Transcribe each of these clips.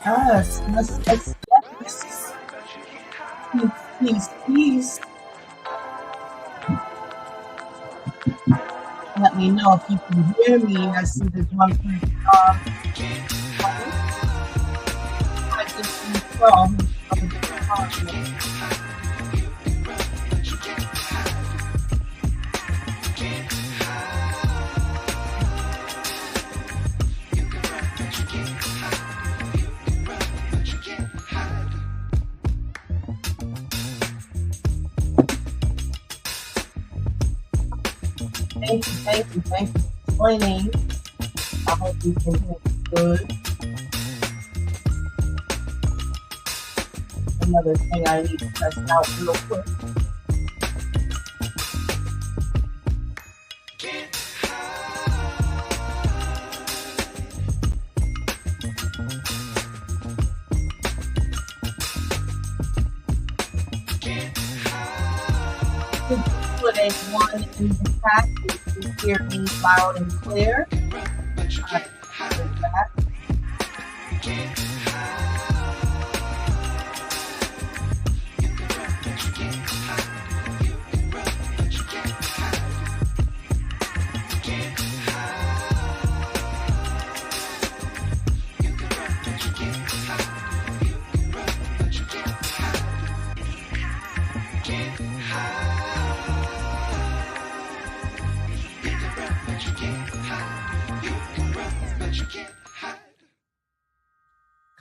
Yes, yes, yes, yes. Peace, peace, peace. Let me know if you can hear me. I see there's one person. I just saw who's coming to the thank you for joining. I hope you can hear me good. Another thing I need to test out real quick. Could you put a 1 in the chat if you hear me loud and clear? I appreciate that.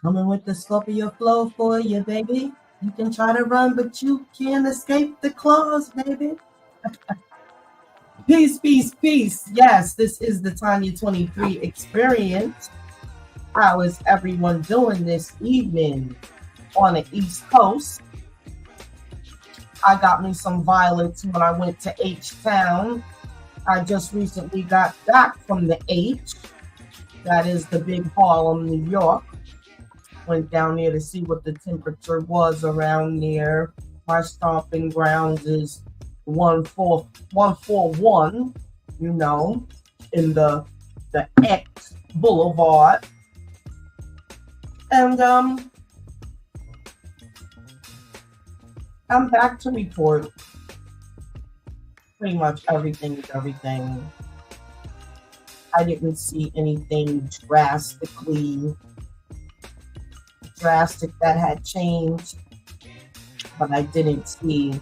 Coming with the slope of your flow for you, baby. You can try to run, but you can't escape the claws, baby. Peace, peace, peace. Yes, this is the Tonya 23 experience. How is everyone doing this evening on the East Coast? I got me some violets when I went to H-Town. I just recently got back from the H. That is the big Harlem, New York. Went down there to see what the temperature was around there. My stomping grounds is 141, you know, in the X Boulevard. And I'm back to report. Pretty much everything is everything. I didn't see anything drastic that had changed, but I didn't see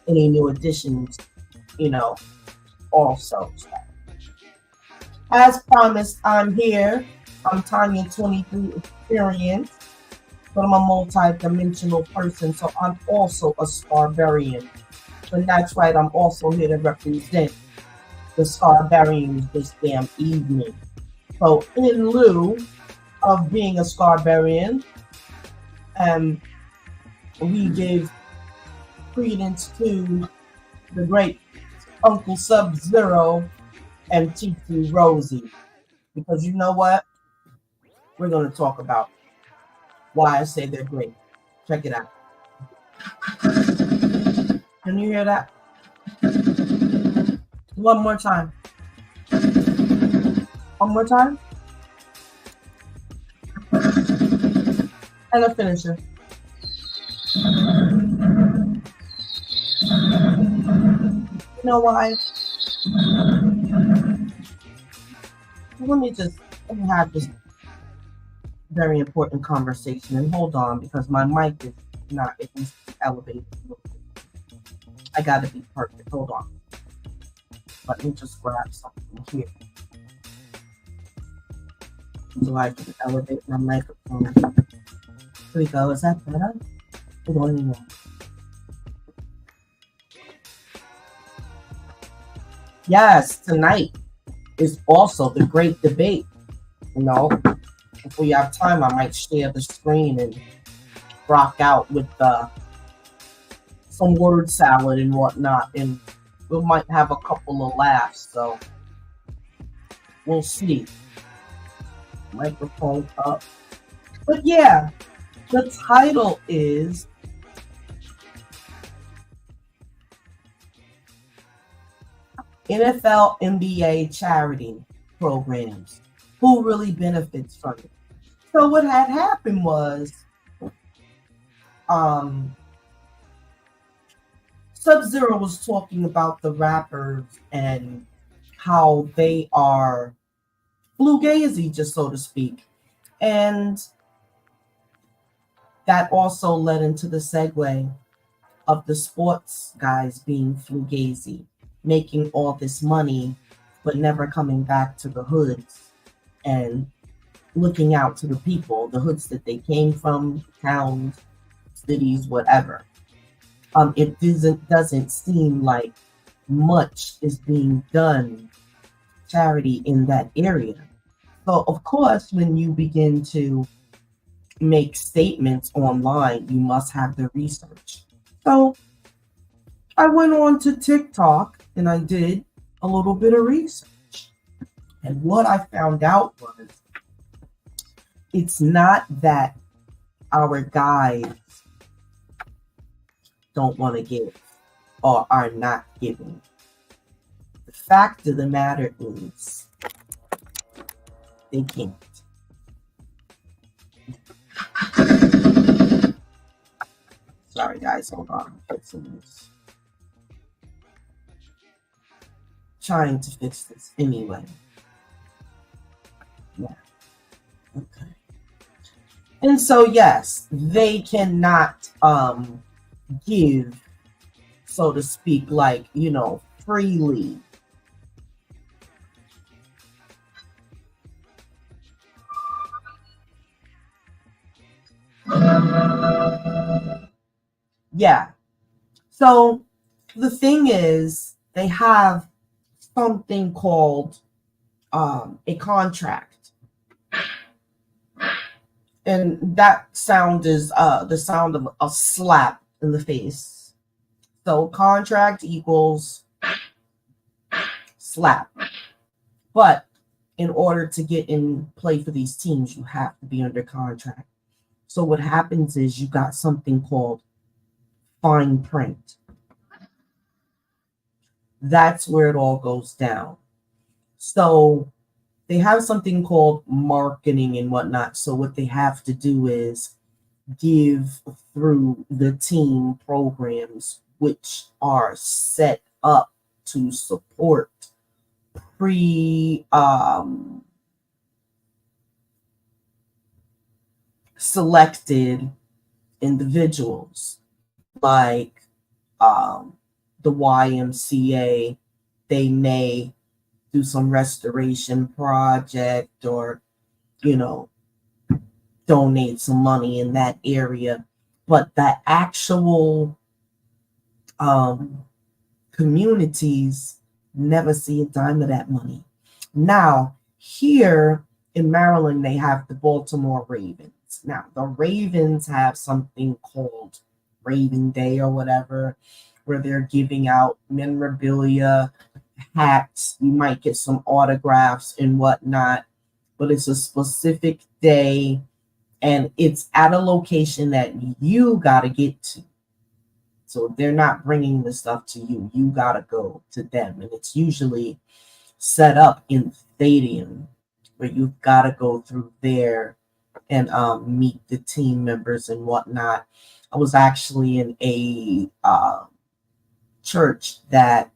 any new additions, you know, also. As promised, I'm here. I'm Tonya 23 Experience, but I'm a multi-dimensional person, so I'm also a Scarbarian. And that's right, I'm also here to represent the Scarbarians this damn evening. So in lieu of being a Scarbarian, we gave credence to the great Uncle Sub-Zero and Titi Rosie. Because you know what? We're going to talk about why I say they're great. Check it out. Can you hear that? One more time. One more time. And a finisher. You know why? Let me have this very important conversation, and hold on because my mic is not, it needs to be elevated a little bit. I gotta be perfect. Hold on. Let me just grab something here so I can elevate my microphone. Here we go. Is that better? Hold on a minute. Yes, tonight is also the great debate. You know, if we have time, I might share the screen and rock out with some word salad and whatnot, and we might have a couple of laughs. So we'll see. Microphone up. But yeah, the title is NFL NBA charity programs. Who really benefits from it? So what had happened was, um, Sub-Zero was talking about the rappers and how they are fugazi, just so to speak. And that also led into the segue of the sports guys being fugazi, making all this money, but never coming back to the hoods and looking out to the people, the hoods that they came from, towns, cities, whatever. It doesn't seem like much is being done charity in that area. So of course, when you begin to make statements online, you must have the research. So I went on to TikTok and I did a little bit of research. And what I found out was it's not that our guys don't want to give or are not giving. The fact of the matter is they can't. Sorry guys, hold on. Fixing this. Trying to fix this anyway. Yeah. Okay. And so yes, they cannot give, so to speak, like, freely. Yeah. So the thing is, they have something called a contract. And that sound is the sound of a slap in the face. So contract equals slap. But in order to get in play for these teams, you have to be under contract. So what happens is you got something called fine print. That's where it all goes down. So they have something called marketing and whatnot. So what they have to do is give through the team programs which are set up to support selected individuals, like the YMCA. They may do some restoration project or, donate some money in that area. But the actual communities never see a dime of that money. Now, here in Maryland, they have the Baltimore Ravens. Now, the Ravens have something called Raven Day or whatever, where they're giving out memorabilia, hats. You might get some autographs and whatnot, but it's a specific day and it's at a location that you got to get to. So they're not bringing the stuff to you. You got to go to them. And it's usually set up in the stadium where you've got to go through there and meet the team members and whatnot. I was actually in a church that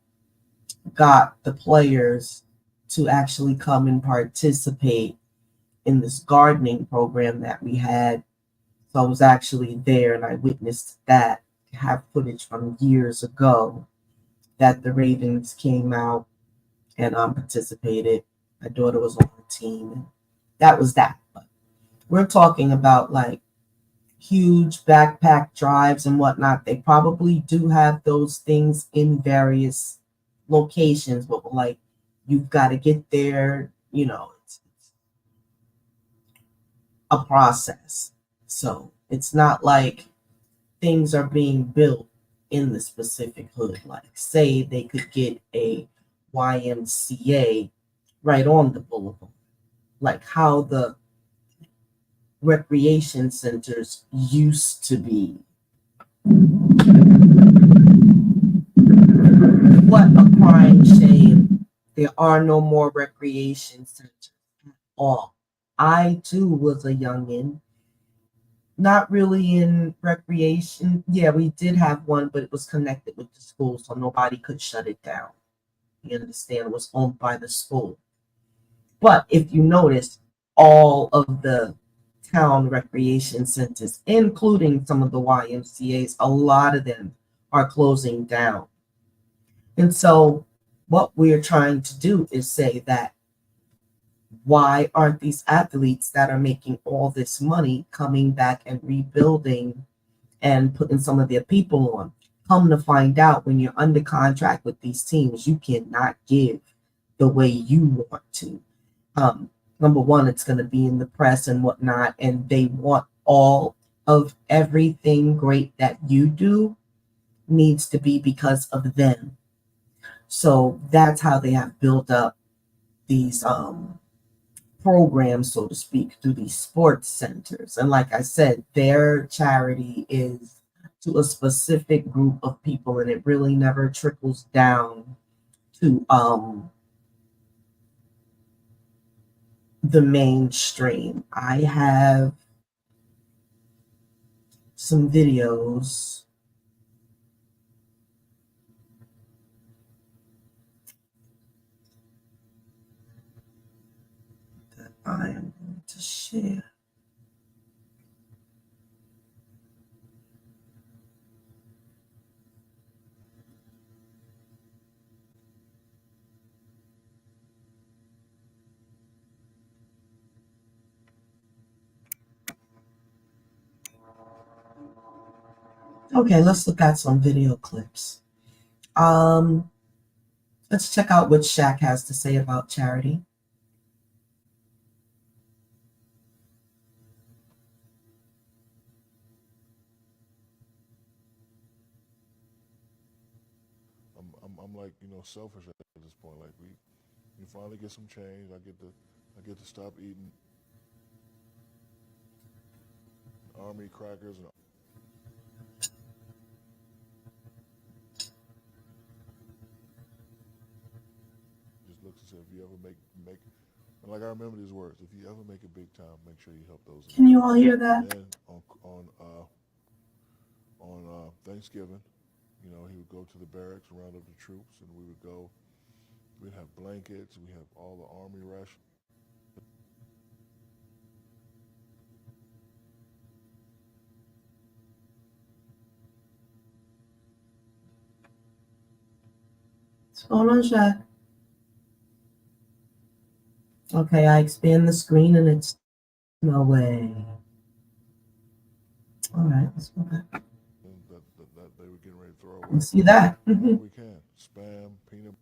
got the players to actually come and participate in this gardening program that we had. So I was actually there and I witnessed that. I have footage from years ago that the Ravens came out and participated. My daughter was on the team, and that was that. But we're talking about like huge backpack drives and whatnot. They probably do have those things in various locations, but like you've got to get there, it's a process. So it's not like things are being built in the specific hood. Like say they could get a YMCA right on the boulevard, like how the recreation centers used to be. What a crying shame. There are no more recreation centers at all. I too was a youngin', not really in recreation. Yeah, we did have one, but it was connected with the school, so nobody could shut it down. You understand? It was owned by the school. But if you notice, all of the town recreation centers, including some of the YMCA's, a lot of them are closing down. And so, what we're trying to do is say that why aren't these athletes that are making all this money coming back and rebuilding and putting some of their people on? Come to find out, when you're under contract with these teams, you cannot give the way you want to. Number one, it's going to be in the press and whatnot, and they want all of everything great that you do needs to be because of them. So that's how they have built up these programs, so to speak, through these sports centers. And like I said, their charity is to a specific group of people, and it really never trickles down to the mainstream. I have some videos that I am going to share. Okay, let's look at some video clips. Let's check out what Shaq has to say about charity. I'm like, selfish at this point. Like we finally get some change. I get to stop eating army crackers and just looks and says, if you ever make like I remember these words, if you ever make it big time, make sure you help those. Can you all hear that? And on Thanksgiving, he would go to the barracks, round up the troops, and we would go. We'd have blankets. We have all the army rations. What's going on, Shaq? Okay, I expand the screen and it's no way. All right, let's go back. That they were getting ready to throw away. You see that? We can. Spam, peanut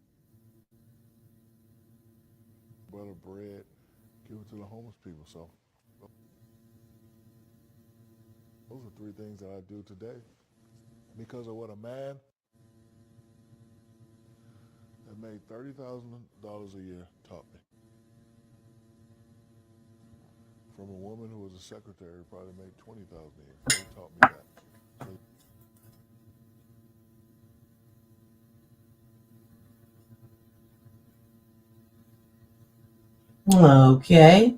butter, bread, give it to the homeless people. So those are three things that I do today because of what a man that made $30,000 a year taught me. From a woman who was a secretary who probably made $20,000 a year. They taught me that. Okay.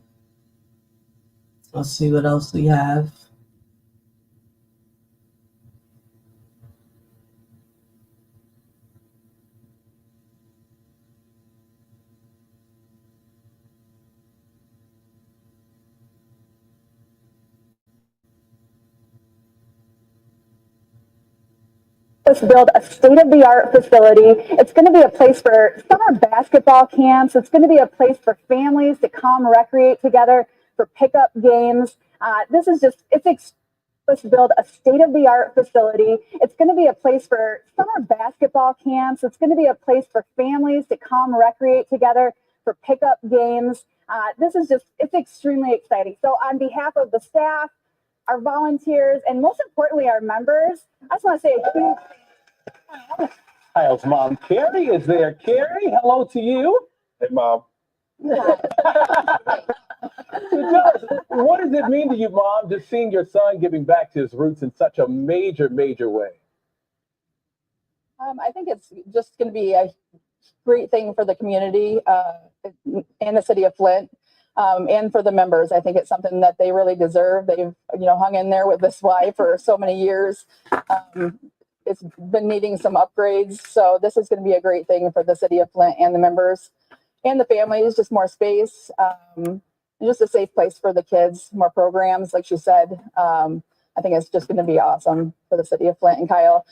Let's see what else we have. Build a state-of-the-art facility. It's going to be a place for summer basketball camps. It's going to be a place for families to come recreate together, for pickup games. Let's build a state-of-the-art facility. It's going to be a place for summer basketball camps. It's going to be a place for families to come recreate together, for pickup games. It's extremely exciting. So on behalf of the staff, our volunteers, and most importantly, our members, I just want to say a huge Kyle's mom, Carrie, is there. Carrie, hello to you. Hey, Mom. What does it mean to you, Mom, just seeing your son giving back to his roots in such a major, major way? I think it's just going to be a great thing for the community and the city of Flint. and for the members. I think it's something that they really deserve. They've, hung in there with this Y for so many years. It's been needing some upgrades. So this is going to be a great thing for the city of Flint and the members and the families, just more space, and just a safe place for the kids, more programs, like she said. I think it's just going to be awesome for the city of Flint. And Kyle,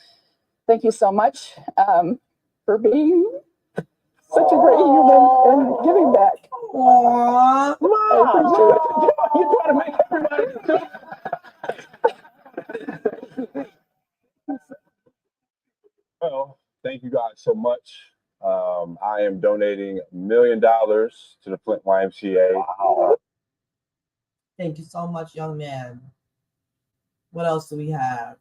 thank you so much for being such a great human and giving back. Aww. Mom, you trying to make everybody. Well, thank you guys so much. I am donating $1 million to the Flint YMCA. Wow. Thank you so much, young man. What else do we have?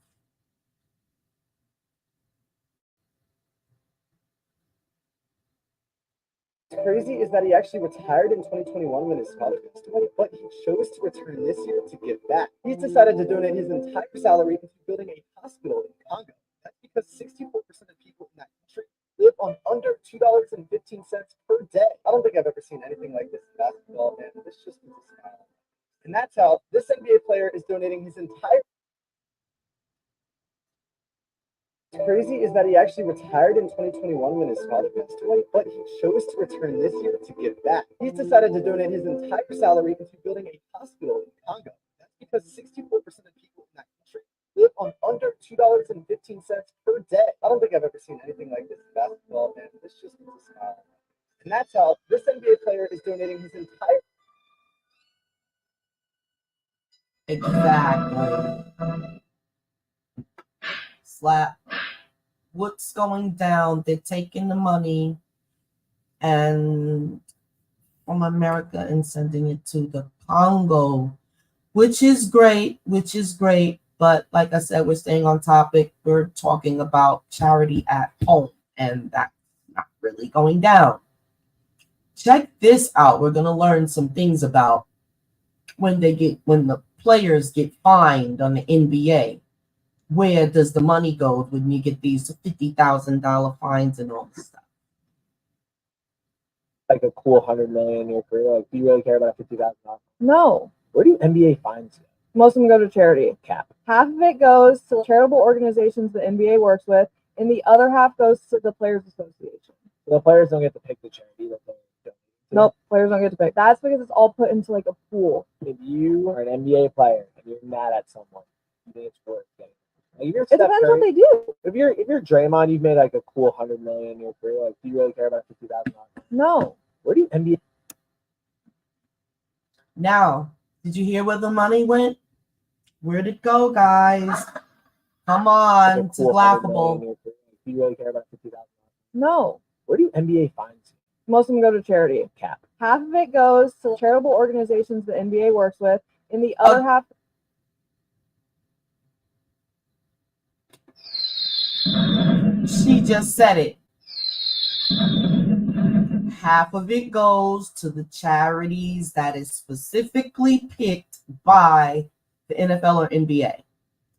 What's crazy is that he actually retired in 2021 when his father passed away, but he chose to return this year to give back. He's decided to donate his entire salary into building a hospital in Congo. That's because 64% of people in that country live on under $2.15 per day. I don't think I've ever seen anything like this in basketball, man. This just puts a smile on my face. And that's how this NBA player is donating his entire. What's crazy is that he actually retired in 2021 when his father passed away, but he chose to return this year to give back. He's decided to donate his entire salary into building a hospital in Congo. That's because 64% of people in that country live on under $2.15 per day. I don't think I've ever seen anything like this in basketball, man. This just puts a smile on my face. And that's how this NBA player is donating his entire. Exactly. Slap. What's going down? They're taking the money and from America and sending it to the Congo, which is great, But like I said, we're staying on topic. We're talking about charity at home, and that's not really going down. Check this out. We're going to learn some things about when the players get fined on the NBA. Where does the money go when you get these $50,000 fines and all this stuff? Like a cool $100 million in your career. Like, do you really care about $50,000? No. Where do NBA fines go? Most of them go to charity. Cap. Half of it goes to charitable organizations the NBA works with, and the other half goes to the Players Association. So the players don't get to pick the charity that they donate to. Nope, players don't get to pick. That's because it's all put into like a pool. If you are an NBA player and you're mad at someone, you think it's worth getting. Like if you're It Steph depends Curry, what they do. if you're Draymond, you've made like a cool $100 million in your career. Like, do you really care about $50,000? No. Where do NBA? Now, did you hear where the money went? Where'd it go, guys? Come on, it's laughable. Do you really care about $50,000? No. Where do NBA fines? Most of them go to charity. Cap. Half of it goes to charitable organizations the NBA works with, and the other half. She just said it. Half of it goes to the charities that is specifically picked by the NFL or NBA.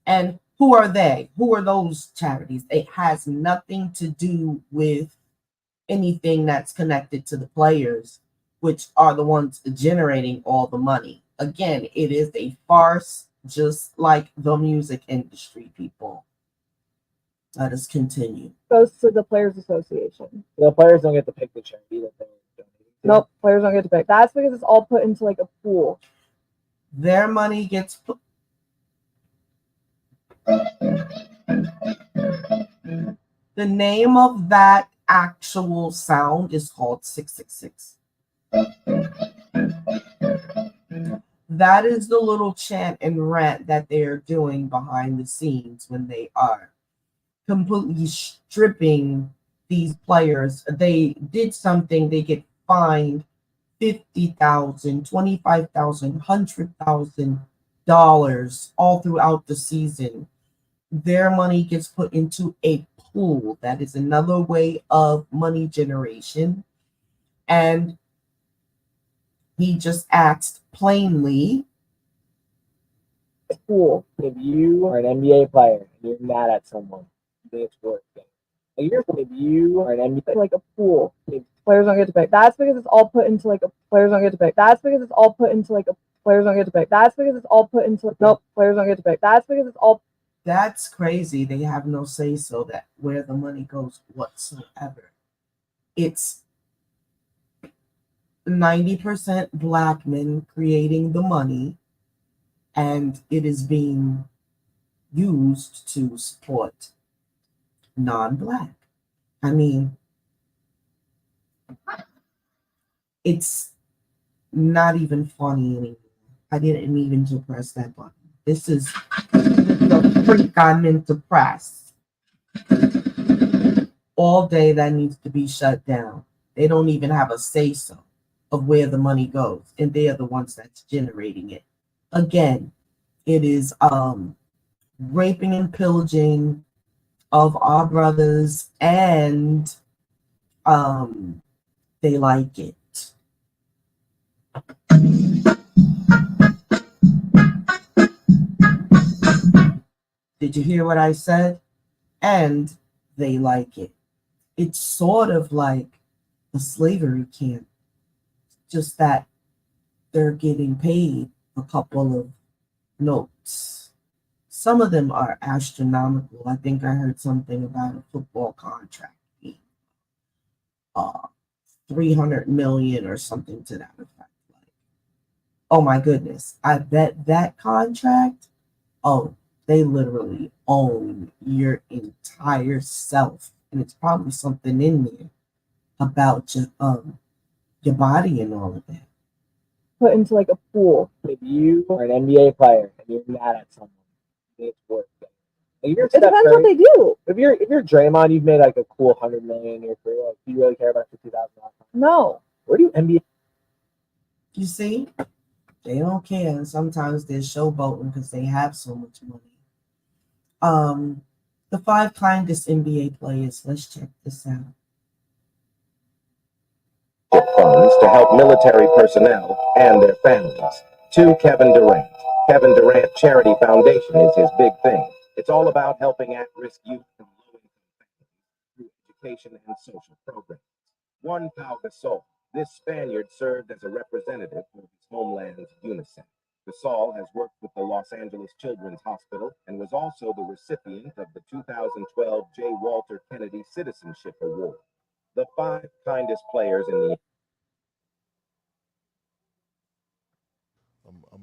And who are they? Who are those charities? It has nothing to do with anything that's connected to the players, which are the ones generating all the money. Again, it is a farce, just like the music industry, people. Let us continue. Goes to the Players Association. The players don't get to pick the charity that they donate to. Nope, players don't get to pick. That's because it's all put into like a pool. Their money gets put. The name of that actual sound is called 666. That is the little chant and rant that they're doing behind the scenes when they are completely stripping these players. They did something, they get fined $50,000, $25,000, $100,000 all throughout the season. Their money gets put into a pool. That is another way of money generation. And he just asked plainly, Pool. If you are an NBA player and you're mad at someone, you think it's worth getting. If you are an NBA, like a pool, players don't get to pick. That's because it's all put into like a players don't get to pick. That's because it's all put into like a players don't get to pick. That's because it's all put into nope, players don't get to pick. That's because it's all. That's crazy. They have no say so that where the money goes whatsoever. It's 90% black men creating the money, and it is being used to support non-black. I mean, it's not even funny anymore. I didn't even to press that button. This is the freak I meant to press. All day that needs to be shut down. They don't even have a say so of where the money goes, and they are the ones that's generating it. Again, it is raping and pillaging of our brothers, and they like it. Did you hear what I said? And they like it. It's sort of like a slavery camp, just that they're getting paid a couple of notes. Some of them are astronomical. I think I heard something about a football contract being 300 million or something to that effect. Like, oh my goodness, I bet that contract, oh, they literally own your entire self. And it's probably something in there about your body and all of that. Put into like a pool. If you are an NBA player and you're mad at someone, it's worth it. It depends what they do. If you're Draymond, you've made like a cool 100 million in your career. Like, do you really care about $50,000? No. Where do NBA? You see, they don't care. And sometimes they're showboating because they have so much money. The 5 kindest NBA players. Let's check this out. Funds to help military personnel and their families. To Kevin Durant. Kevin Durant Charity Foundation is his big thing. It's all about helping at-risk youth from low-income families through education and social programs. One Pau Gasol. This Spaniard served as a representative for his homeland's UNICEF. Gasol has worked with the Los Angeles Children's Hospital and was also the recipient of the 2012 J. Walter Kennedy Citizenship Award. The 5 kindest players in the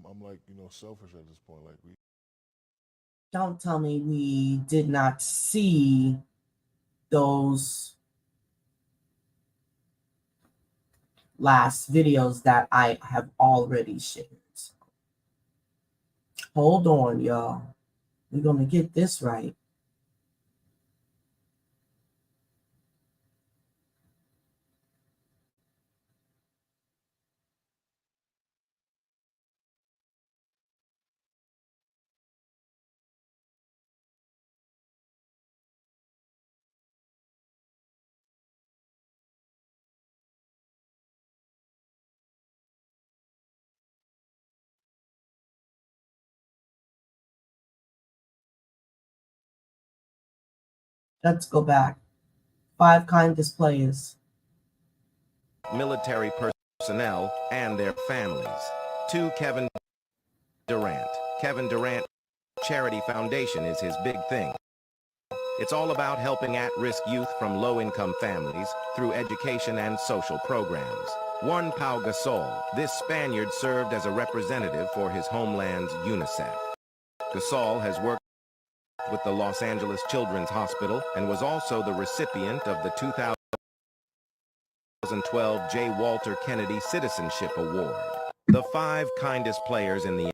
I'm like, selfish at this point. Like Don't tell me we did not see those last videos that I have already shared. Hold on, y'all. We're going to get this right. Let's go back. 5 kindest players. military personnel and their families. To Kevin Durant. Kevin Durant Charity Foundation is his big thing. It's all about helping at-risk youth from low-income families through education and social programs. One Pau Gasol. This Spaniard served as a representative for his homeland's UNICEF. Gasol has worked with the Los Angeles Children's Hospital and was also the recipient of the 2012 J. Walter Kennedy Citizenship Award. The 5 kindest players in the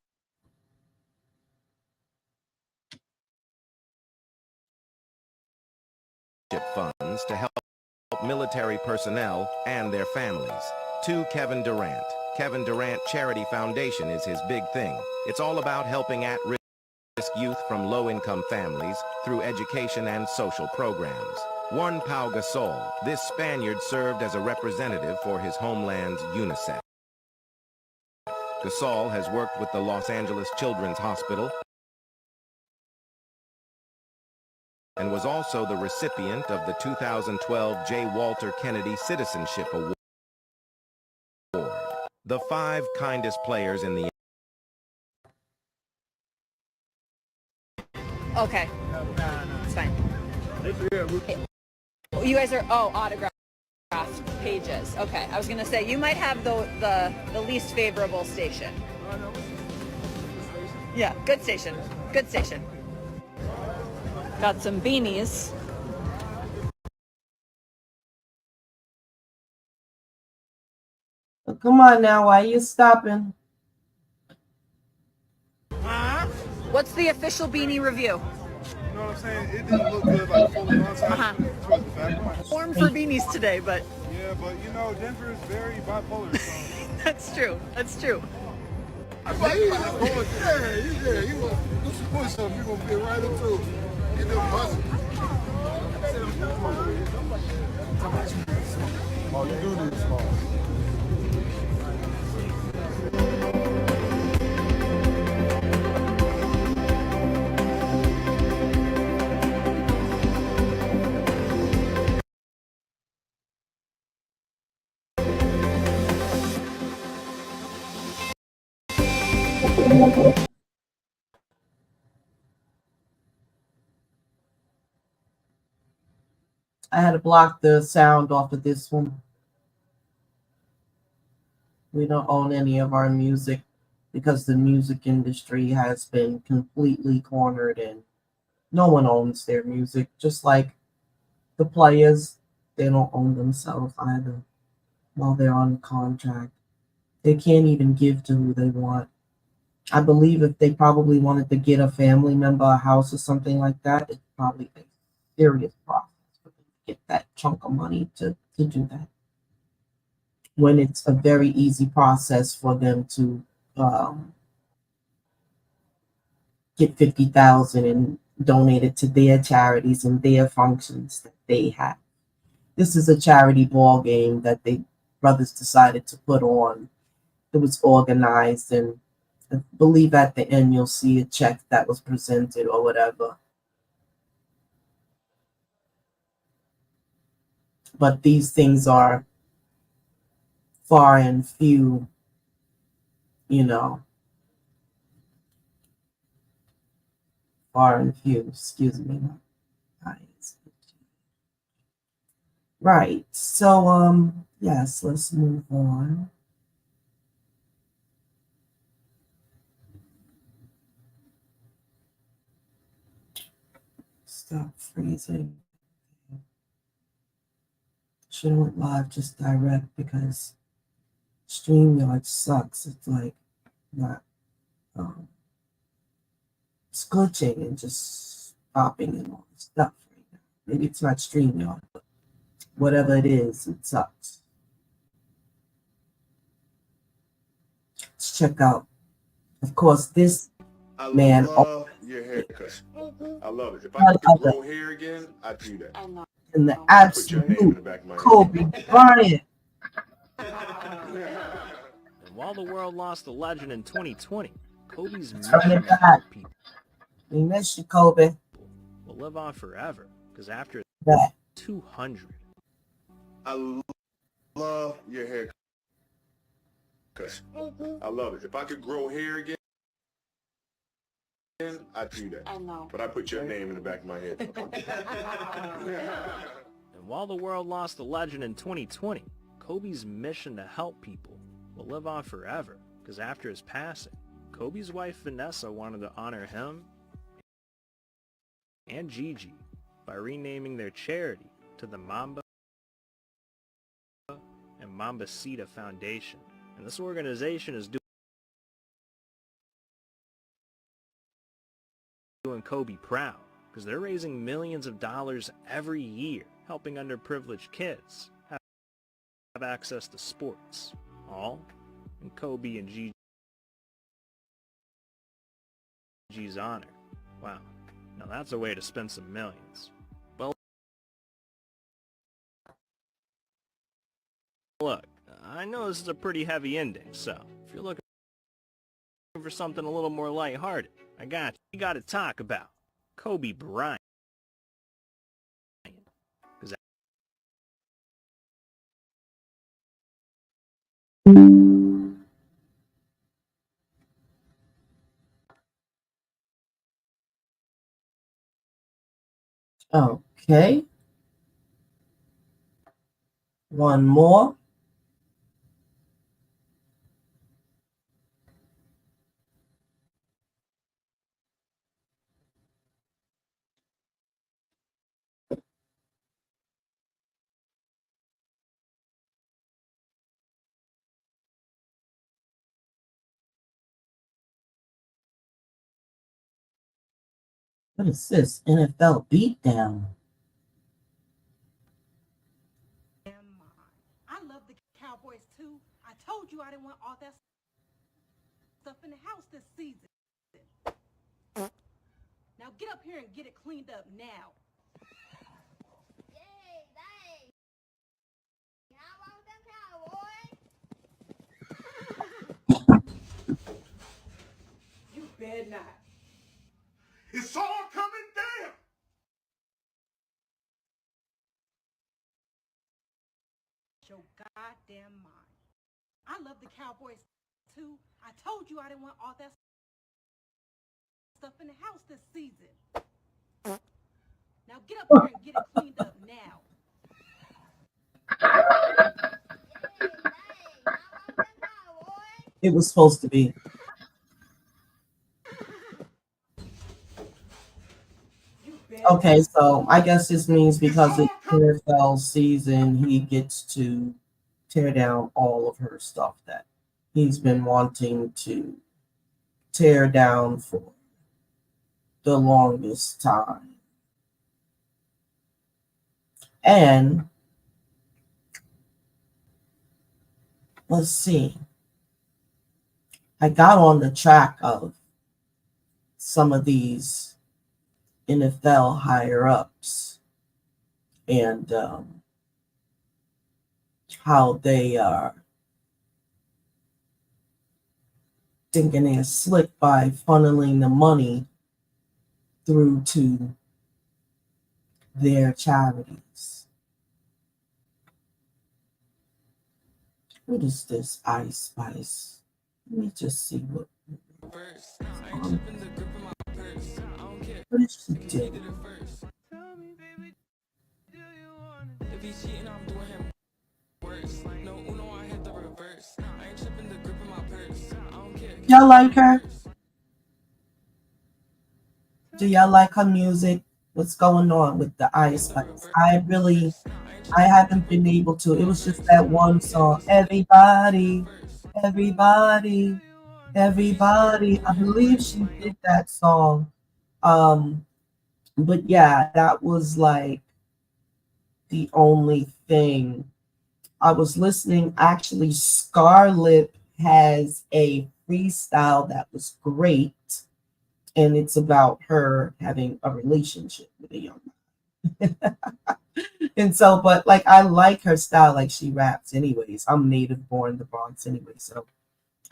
funds to help military personnel and their families. To Kevin Durant. Kevin Durant Charity Foundation is his big thing. It's all about helping at-risk youth from low-income families through education and social programs. One Pau Gasol. This Spaniard served as a representative for his homeland's UNICEF. Gasol has worked with the Los Angeles Children's Hospital and was also the recipient of the 2012 J. Walter Kennedy Citizenship Award. The 5 kindest players in the Okay. It's fine. You guys are, autograph pages. Okay. I was going to say, you might have the least favorable station. Yeah, good station. Good station. Got some beanies. Come on now, why are you stopping? What's the official beanie review? You know what I'm saying? It didn't look good, like fully on side towards the back. Form for beanies today, but Yeah, but you know, Denver is very bipolar. So. that's true. That's true. I thought he was going, he was push something, you're gonna get right into it. Get them buzzing. Oh, you do need small. I had to block the sound off of this one. We don't own any of our music because the music industry has been completely cornered and no one owns their music. Just like the players, they don't own themselves either while they're on contract. They can't even give to who they want. I believe if they probably wanted to get a family member a house or something like that, it's probably a serious process for them to get that chunk of money to do that. When it's a very easy process for them to get 50,000 and donate it to their charities and their functions that they have. This is a charity ball game that the brothers decided to put on. It was organized, and I believe at the end you'll see a check that was presented or whatever. But these things are far and few, far and few, excuse me. Right. So, yes, let's move on. Stop freezing. Should have went live just direct because StreamYard sucks. It's like not, it's glitching and just stopping and all this stuff right now. Maybe it's not StreamYard, but whatever it is, it sucks. Let's check out, of course, this man. Love your haircut. I love it. If I could grow hair again, I'd do that. And the Put your name in the absolute back of my Kobe Bryant. And while the world lost a legend in 2020, Kobe's Turn it mission to back. help people We miss you, Kobe. will live on forever, because after That. 200, I love your haircut. I love it. If I could grow hair again, I'd do that. But I put your name in the back of my head. and while the world lost a legend in 2020, Kobe's mission to help people will live on forever, because after his passing, Kobe's wife Vanessa wanted to honor him and Gigi by renaming their charity to the Mamba and Mambasita Foundation. And this organization is doing Kobe proud, because they're raising millions of dollars every year helping underprivileged kids have access to sports, all in Kobe and Gigi's honor. Wow, now that's a way to spend some millions. But look, I know this is a pretty heavy ending, so if you're looking for something a little more lighthearted, I got you. We got to talk about Kobe Bryant. Okay. One more. What is this? NFL beatdown. I love the Cowboys too. I told you I didn't want all that stuff in the house this season. Now get up here and get it cleaned up now. Yay, dang. I want them Cowboys. You bet not. It's all coming down. Your goddamn mind. I love the Cowboys too. I told you I didn't want all that stuff in the house this season. Now get up here and get it cleaned up now. It was supposed to be. Okay, so I guess this means because it's NFL season, he gets to tear down all of her stuff that he's been wanting to tear down for the longest time. And let's see. I got on the track of some of these NFL higher ups and how they are thinking they're slick by funneling the money through to their charities. What is this Ice Spice? Let me just see what is she doing? Y'all like her? Do y'all like her music? What's going on with the Ice Spice? I haven't been able to. It was just that one song. Everybody, everybody, everybody. I believe she did that song. But yeah, that was like the only thing. I was listening. Actually, Scarlett has a freestyle that was great, and it's about her having a relationship with a young man. And so, but like, I like her style, like she raps anyways. I'm native born the Bronx anyway, so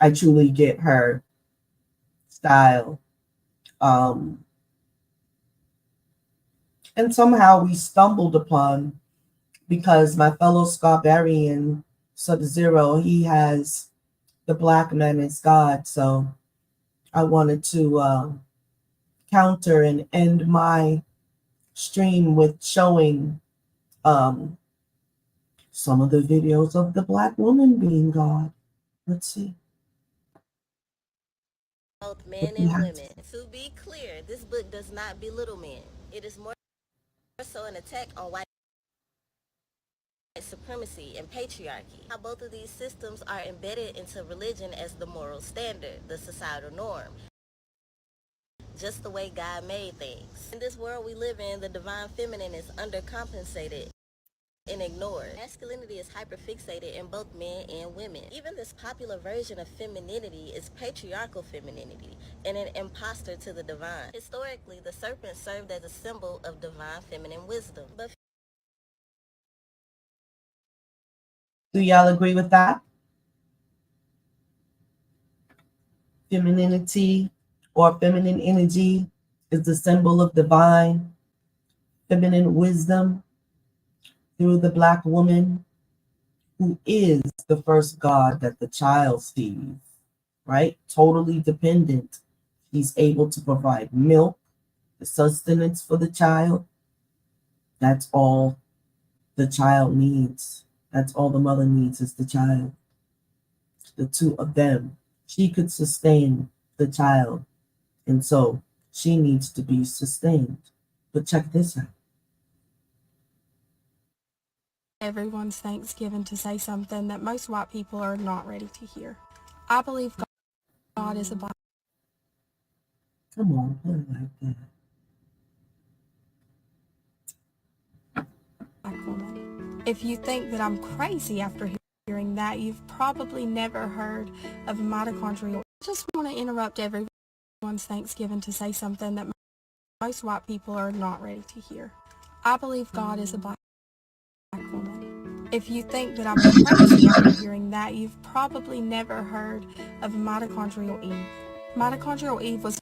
I truly get her style. And somehow we stumbled upon, because my fellow Scarbarian Sub-Zero, he has the Black Man is God. So I wanted to counter and end my stream with showing some of the videos of the Black woman being God. Let's see. Both men and women. To be clear, this book does not belittle men. It is more so an attack on white supremacy and patriarchy. How both of these systems are embedded into religion as the moral standard, the societal norm. Just the way God made things. In this world we live in, the divine feminine is undercompensated and ignored. Masculinity is hyperfixated in both men and women. Even this popular version of femininity is patriarchal femininity and an imposter to the divine. Historically, the serpent served as a symbol of divine feminine wisdom. But do y'all agree with that? Femininity or feminine energy is the symbol of divine feminine wisdom through the Black woman who is the first God that the child sees, right? Totally dependent. He's able to provide milk, the sustenance for the child. That's all the child needs. That's all the mother needs is the child. The two of them. She could sustain the child. And so she needs to be sustained. But check this out. Everyone's Thanksgiving to say something that most white people are not ready to hear. I believe God is a black Come on, put it like woman. If you think that I'm crazy after hearing that, you've probably never heard of mitochondrial. I just want to interrupt everyone's Thanksgiving to say something that most white people are not ready to hear. I believe God is a black woman. If you think that I'm crazy after hearing that, you've probably never heard of mitochondrial Eve. Mitochondrial Eve was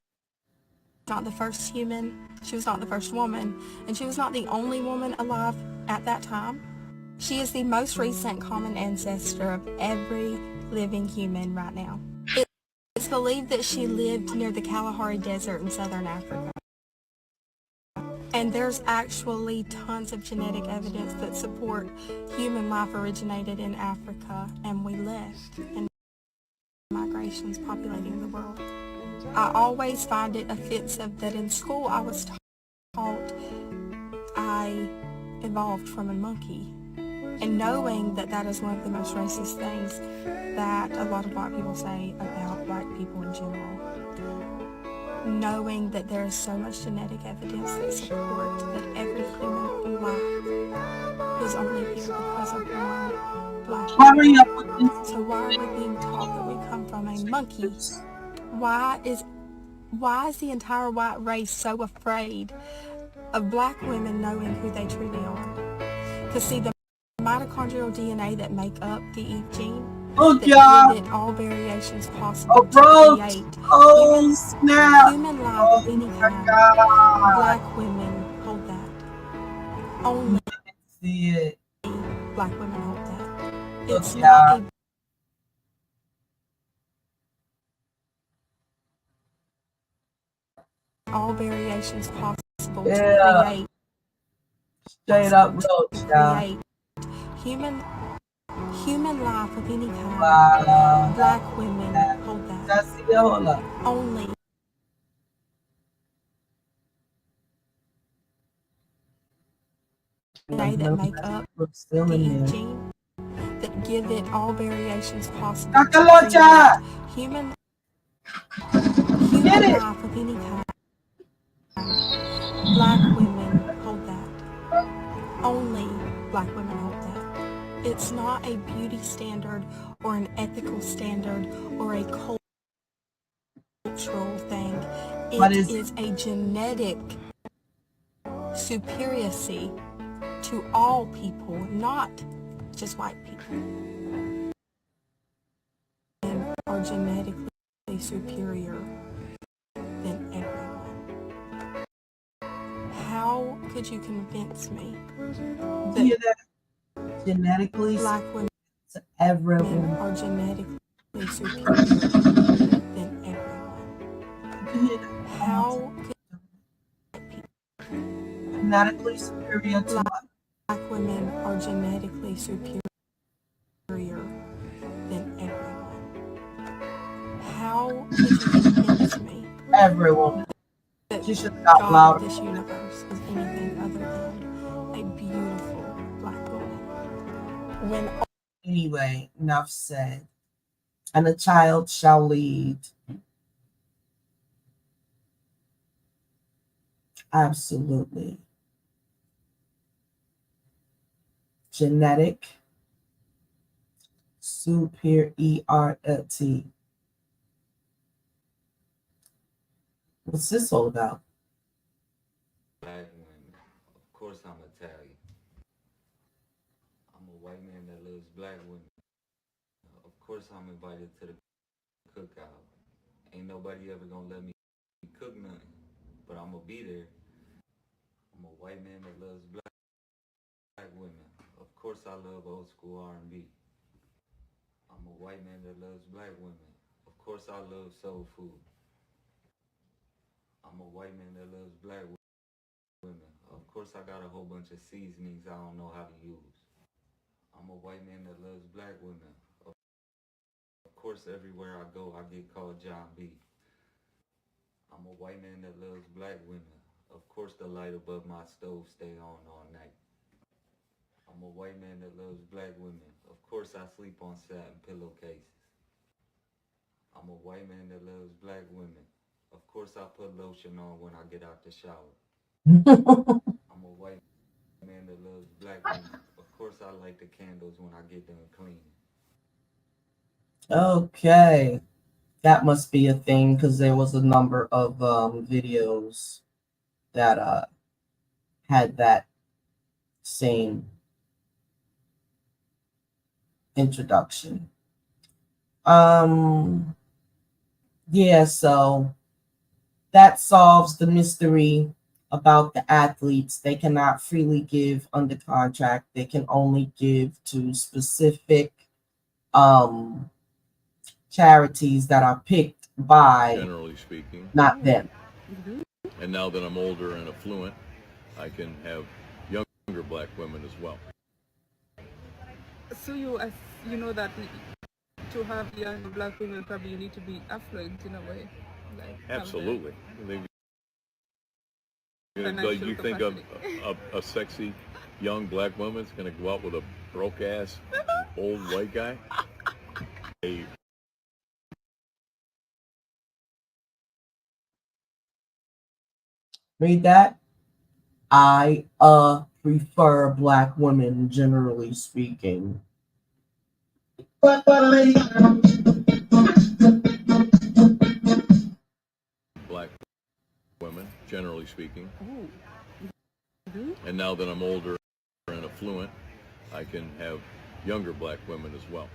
not the first human, she was not the first woman, and she was not the only woman alive at that time. She is the most recent common ancestor of every living human right now. It's believed that she lived near the Kalahari Desert in southern Africa. And there's actually tons of genetic evidence that support human life originated in Africa, and we left, and migrations populating the world. I always find it offensive that in school I was taught I evolved from a monkey. And knowing that that is one of the most racist things that a lot of white people say about black people in general. Knowing that there is so much genetic evidence that supports that every human life is only here because of one black Hurry up with this. So why are we being taught that we come from a monkey? Why is the entire white race so afraid of black women knowing who they truly are? Because see, the mitochondrial DNA that make up the Eve gene, that give it all variations possible to create human life of any kind, black women hold that. Only black women hold that. It's not a all variations possible to create. Straight up create human life of any kind. Black women hold that. Only that make up the Eve gene, that give it all variations possible to create human life of any kind. Black women hold that. Only black women hold that. It's not a beauty standard or an ethical standard or a cultural thing. It is a genetic superiority to all people, not just white people. And are genetically superior than everyone. How could you convince me that genetically black women to everyone are genetically superior than everyone? How could genetically superior to black women are genetically superior than everyone? How could you convince me everyone? that She should stop God loud. of this universe is anything other than a beautiful black woman? Anyway, enough said. And a child shall lead. Absolutely. Genetic superiority. What's this all about? Black women. Of course I'm Italian. I'm a white man that loves black women. Of course I'm invited to the cookout. Ain't nobody ever gonna let me cook nothing, but I'm gonna be there. I'm a white man that loves black women. Of course I love old school R&B. I'm a white man that loves black women. Of course I love soul food. I'm a white man that loves black women. Of course I got a whole bunch of seasonings I don't know how to use. I'm a white man that loves black women. Of course everywhere I go I get called John B. I'm a white man that loves black women. Of course the light above my stove stay on all night. I'm a white man that loves black women. Of course I sleep on satin pillowcases. I'm a white man that loves black women. Of course I put lotion on when I get out the shower. I'm a white man that loves black women. Of course I light the candles when I get done cleaning. Okay. That must be a thing because there was a number of videos that had that same introduction. Yeah, so that solves the mystery about the athletes. They cannot freely give under contract. They can only give to specific charities that are picked by, generally speaking, not them. And now that I'm older and affluent, I can have younger black women as well. So you know that to have young black women, probably you need to be affluent in a way. Like absolutely. You think of a sexy young black woman's going to go out with a broke ass old white guy? Read that. I prefer black women, generally speaking. Black women, generally speaking. And now that I'm older and affluent, I can have younger black women as well.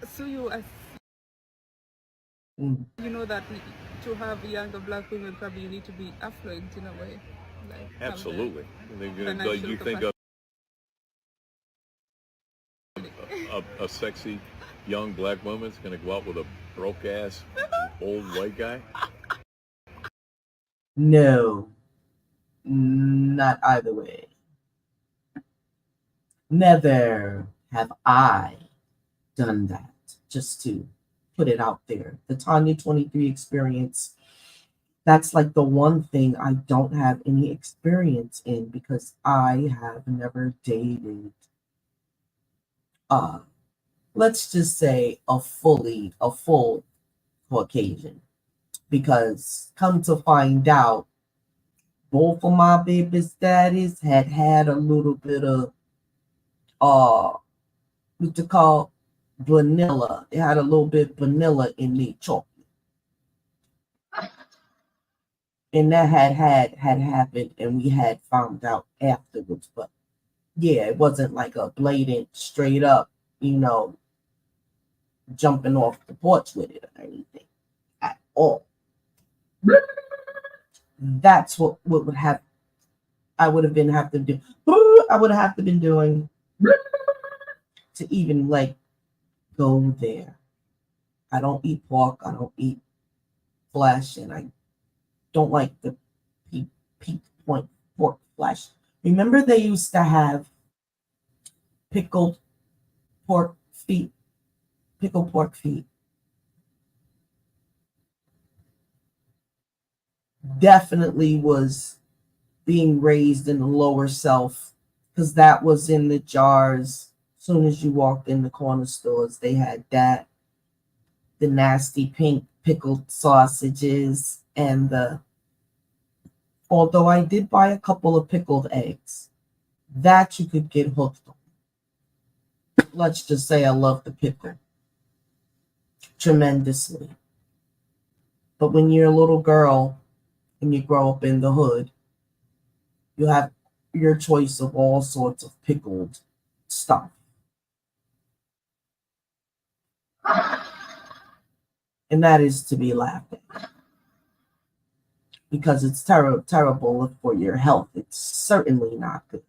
So you know that to have younger black women, probably you need to be affluent in a way. Like absolutely. You think of a sexy young black woman's going to go out with a broke ass old white guy? No, not either way. Never have I done that, just to put it out there. The Tonya 23 experience, that's like the one thing I don't have any experience in because I have never dated, let's just say a full Caucasian. Because come to find out, both of my baby's daddies had a little bit of what you call vanilla. They had a little bit vanilla in their chocolate. And that had happened and we had found out afterwards. But yeah, it wasn't like a blatant, straight up, jumping off the porch with it or anything at all. That's what would have I would have been have to do. I would have to been doing to even like go there. I don't eat pork. I don't eat flesh, and I don't like the pink point pork flesh. Remember, they used to have pickled pork feet. Pickled pork feet. Definitely was being raised in the lower self because that was in the jars. As soon as you walked in the corner stores, they had that, the nasty pink pickled sausages, and although I did buy a couple of pickled eggs, that you could get hooked on. Let's just say I love the pickle tremendously. But when you're a little girl and you grow up in the hood, you have your choice of all sorts of pickled stuff. And that is to be laughed at. Because it's terrible for your health. It's certainly not good.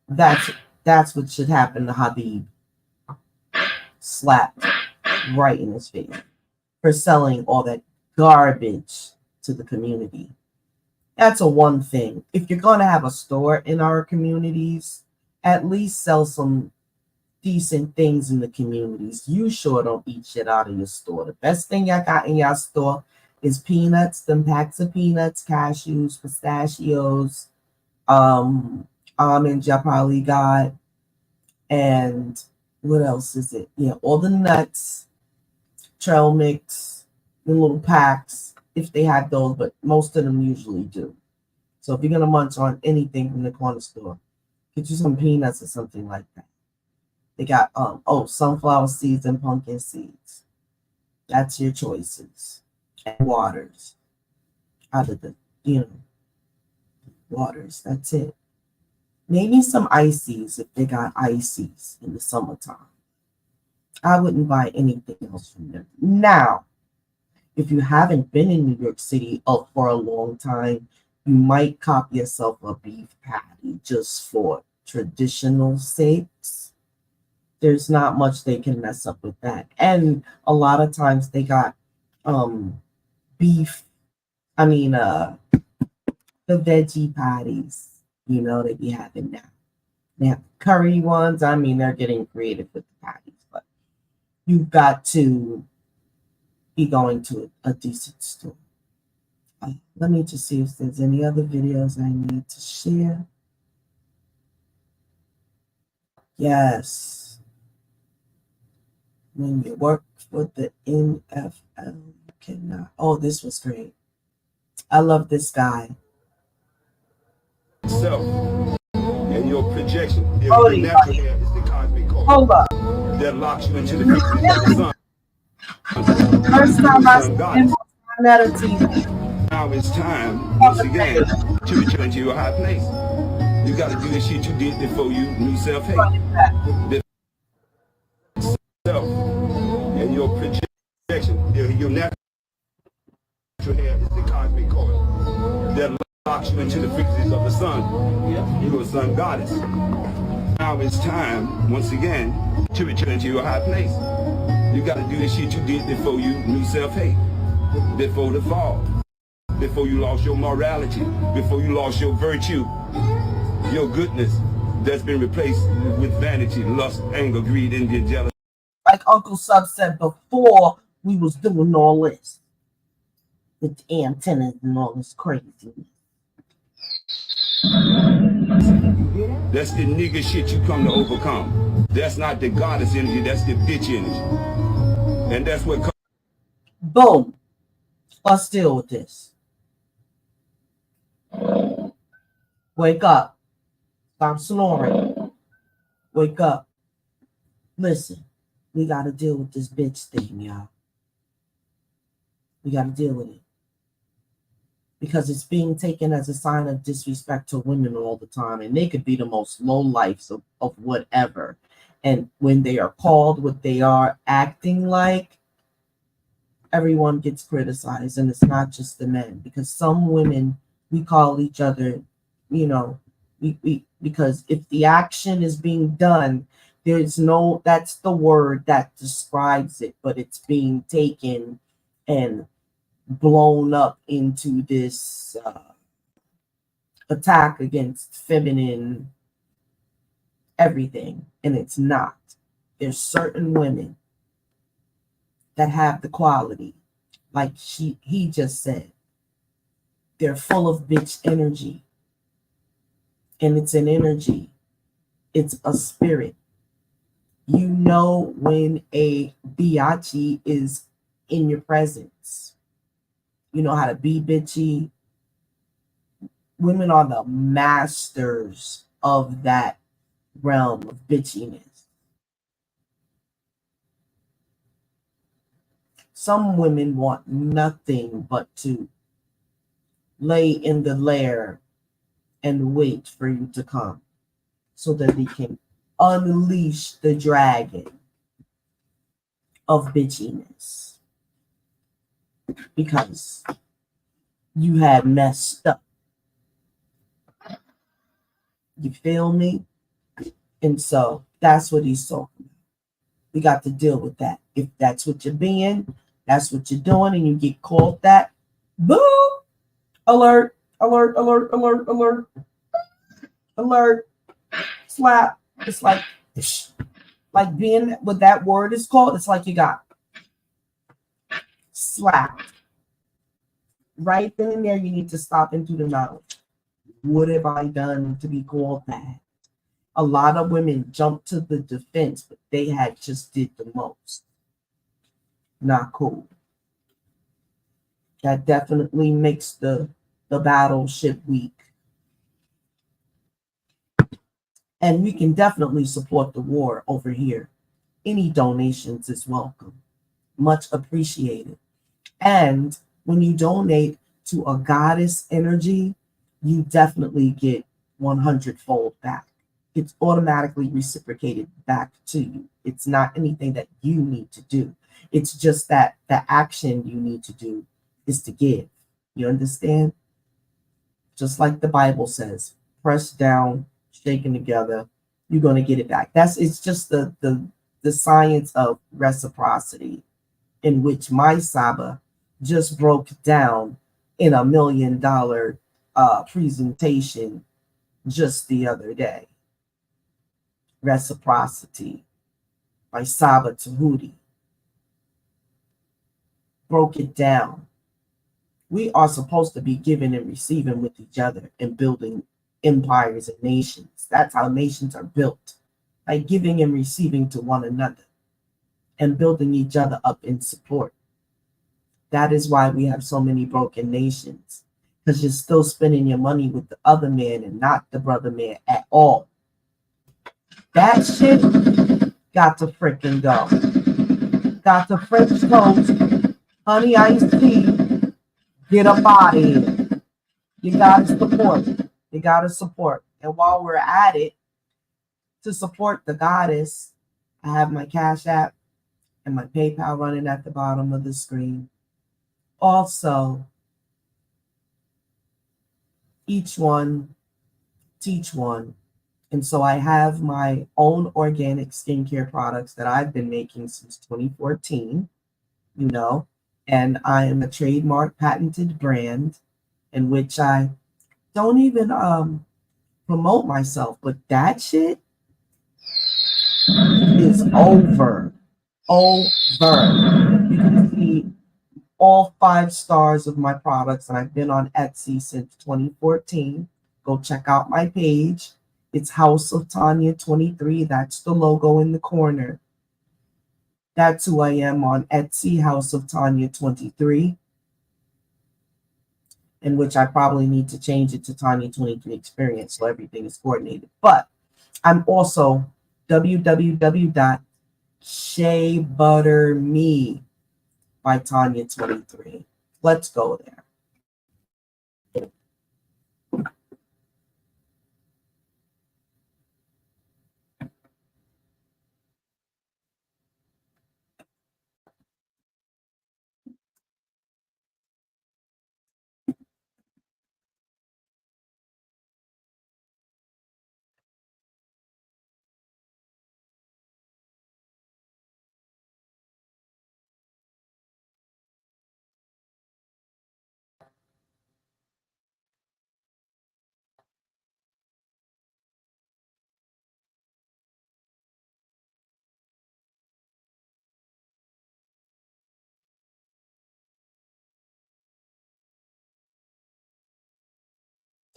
That's That's what should happen to Habib. Slapped right in his face for selling all that garbage to the community. That's a one thing. If you're going to have a store in our communities, at least sell some decent things in the communities. You sure don't eat shit out of your store. The best thing y'all got in your store is peanuts, them packs of peanuts, cashews, pistachios, almonds y'all probably got, and what else is it? Yeah, all the nuts, trail mix, the little packs, if they have those, but most of them usually do. So if you're gonna munch on anything from the corner store, get you some peanuts or something like that. They got sunflower seeds and pumpkin seeds. That's your choices. And waters. Out of the, waters. That's it. Maybe some ices if they got ices in the summertime. I wouldn't buy anything else from them. Now, if you haven't been in New York City for a long time, you might cop yourself a beef patty just for traditional sakes. There's not much they can mess up with that. And a lot of times they got beef, the veggie patties, they be having now. They have curry ones. They're getting creative with the patties, but you've got to be going to a decent store. Let me just see if there's any other videos I need to share. Yes. When you work for the NFL, you cannot. Oh, this was great. I love this guy. Self and your projection. Your natural hair is the cosmic core. Hold up. That locks you into the frequency of the sun. First time I met her TV. Now it's time, once again, to return to your high place. You got to do the shit you did before you knew self-hate. Self and your projection. Your natural hair is the cosmic core. That locks you into the frequencies of the sun. You're a sun goddess. Now it's time, once again, to return to your high place. You got to do the shit you did before you knew self-hate. Before the fall. Before you lost your morality. Before you lost your virtue. Your goodness that's been replaced with vanity, lust, anger, greed, envy, jealousy. Like Uncle Sub said before we was doing all this. With the antennas and all this craziness. That's the nigga shit you come to overcome. That's not the goddess energy, that's the bitch energy. And that's what... Boom. Let's deal with this. Wake up. Stop snoring. Wake up. Listen, we got to deal with this bitch thing, y'all. We got to deal with it. Because it's being taken as a sign of disrespect to women all the time. And they could be the most low lives of whatever. And when they are called what they are acting like, everyone gets criticized. And it's not just the men. Because some women, we call each other, because if the action is being done, that's the word that describes it. But it's being taken and blown up into this attack against feminine everything, and it's not. There's certain women that have the quality, like he just said. They're full of bitch energy, and it's an energy. It's a spirit. You know when a biatch is in your presence. You know how to be bitchy. Women are the masters of that realm of bitchiness. Some women want nothing but to lay in the lair and wait for you to come so that they can unleash the dragon of bitchiness. Because you had messed up. You feel me? And so that's what he's talking about. We got to deal with that. If that's what you're being, that's what you're doing, and you get called that, boo! Alert, alert, alert, alert, alert, alert, slap. It's like being what that word is called, it's like you got slapped. Right then and there, you need to stop and do the knowledge. What have I done to be called that? A lot of women jump to the defense, but they had just did the most. Not cool. That definitely makes the battleship weak. And we can definitely support the war over here. Any donations is welcome. Much appreciated. And when you donate to a goddess energy, you definitely get 100-fold back. It's automatically reciprocated back to you. It's not anything that you need to do. It's just that the action you need to do is to give. You understand? Just like the Bible says, press down, shaken together, you're going to get it back. It's just the science of reciprocity, in which my Saba just broke down in $1 million presentation just the other day. Reciprocity by Saba Tahuti. Broke it down. We are supposed to be giving and receiving with each other and building empires and nations. That's how nations are built, by giving and receiving to one another and building each other up in support. That is why we have so many broken nations, because you're still spending your money with the other man and not the brother man at all. That shit got to freaking go. Got the French toast, honey iced tea, get up out of here. You gotta support. You gotta support. And while we're at it, to support the goddess, I have my Cash App and my PayPal running at the bottom of the screen. Also, each one teach one. And so I have my own organic skincare products that I've been making since 2014, and I am a trademark patented brand in which I don't even promote myself, but that shit is over. You can see all 5 stars of my products, and I've been on Etsy since 2014. Go check out my page. It's House of Tonya 23. That's the logo in the corner. That's who I am on Etsy, House of Tonya 23. In which I probably need to change it to Tonya 23 Experience so everything is coordinated. But I'm also www.sheabutterme by Tonya 23. Let's go there.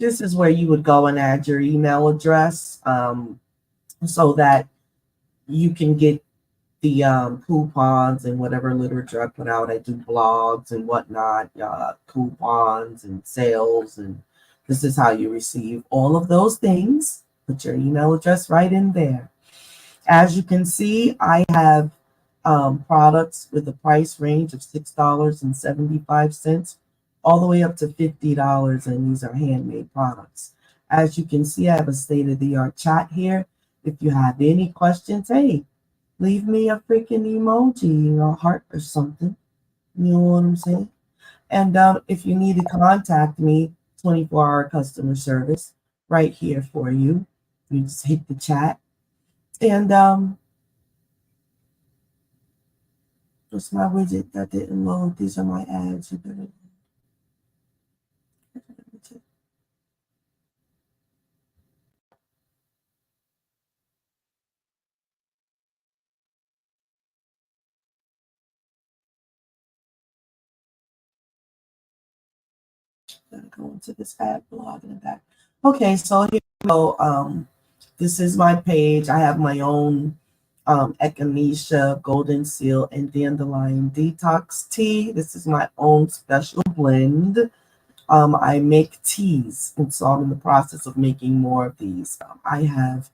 This is where you would go and add your email address so that you can get the coupons and whatever literature I put out. I do blogs and whatnot, coupons and sales, and this is how you receive all of those things. Put your email address right in there. As you can see, I have products with a price range of $6.75 all the way up to $50, and these are handmade products. As you can see, I have a state-of-the-art chat here. If you have any questions, hey, leave me a freaking emoji or a heart or something. You know what I'm saying? And if you need to contact me, 24-hour customer service right here for you. You just hit the chat And just my widget that didn't load. These are my ads. You better. Gotta go into this ad blog in the back. Okay, so here we go. This is my page. I have my own echinacea, golden seal, and dandelion detox tea. This is my own special blend. I make teas, and so I'm in the process of making more of these. I have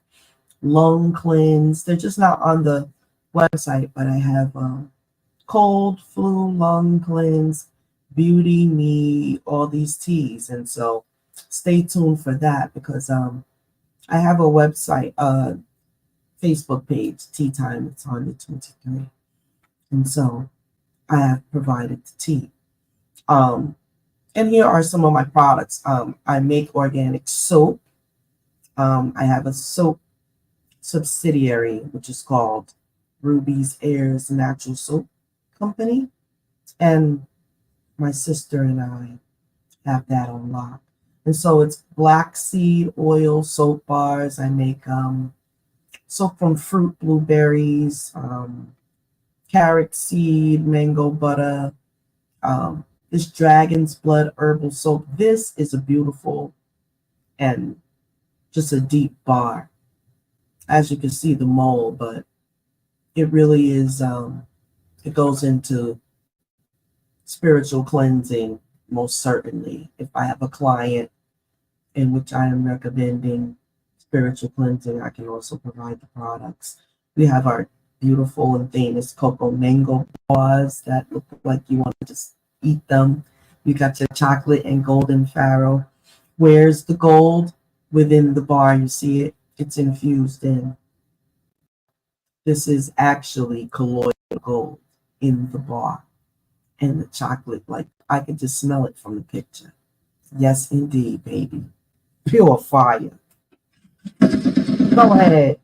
lung cleanse. They're just not on the website, but I have cold, flu, lung cleanse, beauty, me, all these teas. And so stay tuned for that because I have a website, Facebook page, Tea Time. It's on the 23. And so I have provided the tea. And here are some of my products. I make organic soap. I have a soap subsidiary, which is called Ruby's Airs Natural Soap Company. And my sister and I have that on lock. And so it's black seed oil soap bars. I make soap from fruit, blueberries, carrot seed, mango butter, this dragon's blood herbal soap. This is a beautiful and just a deep bar. As you can see, the mold, but it really is, it goes into spiritual cleansing, most certainly. If I have a client in which I am recommending spiritual cleansing, I can also provide the products. We have our beautiful and famous cocoa mango bars that look like you want to just eat them. You got your chocolate and golden farro. Where's the gold? Within the bar, you see it. It's infused in. This is actually colloidal gold in the bar. And the chocolate, like I could just smell it from the picture. Yes, indeed, baby. Pure fire. Go ahead.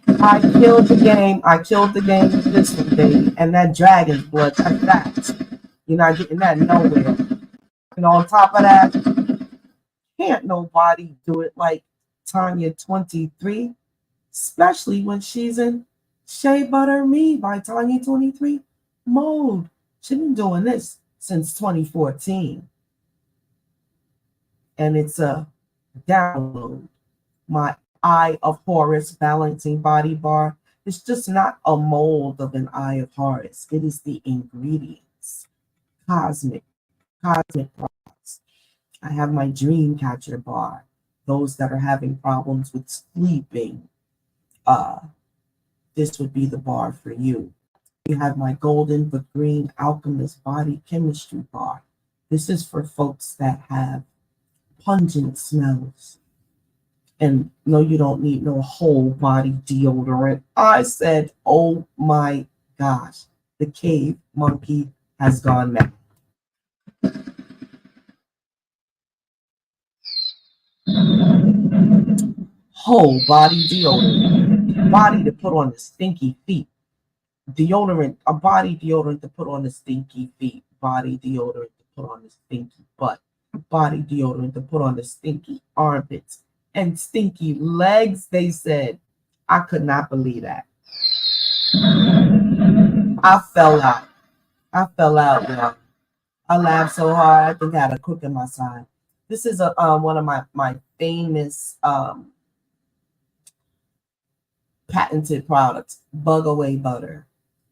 I killed the game. I killed the game with this one, baby. And that dragon's blood, that's that. You're not getting that nowhere. And on top of that, can't nobody do it like Tonya 23, especially when she's in Shea Butter Me by Tonya 23 mode. She's been doing this since 2014. And it's a download. My Eye of Horus balancing body bar. It's just not a mold of an Eye of Horus. It is the ingredients. Cosmic products. I have my dream catcher bar. Those that are having problems with sleeping, this would be the bar for you. You have my golden but green alchemist body chemistry bar. This is for folks that have pungent smells. And no, you don't need no whole body deodorant. I said, oh my gosh, the cave monkey has gone mad. Whole body deodorant. Body to put on the stinky feet. Deodorant, a body deodorant to put on the stinky feet. Body deodorant to put on the stinky butt. Body deodorant to put on the stinky armpits. And stinky legs, they said. I could not believe that. I fell out. Y'all. I laughed so hard, I think I had a crook in my side. This is a one of my famous patented products, Bug Away Butter.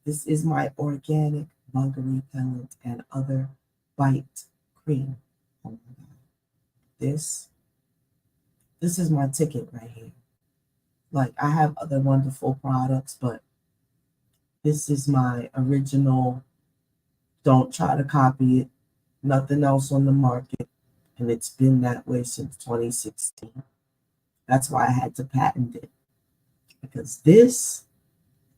This is my organic bug repellent and other bite cream. Oh my God. This is my ticket right here. Like I have other wonderful products, but this is my original. Don't try to copy it. Nothing else on the market. And it's been that way since 2016. That's why I had to patent it. Because this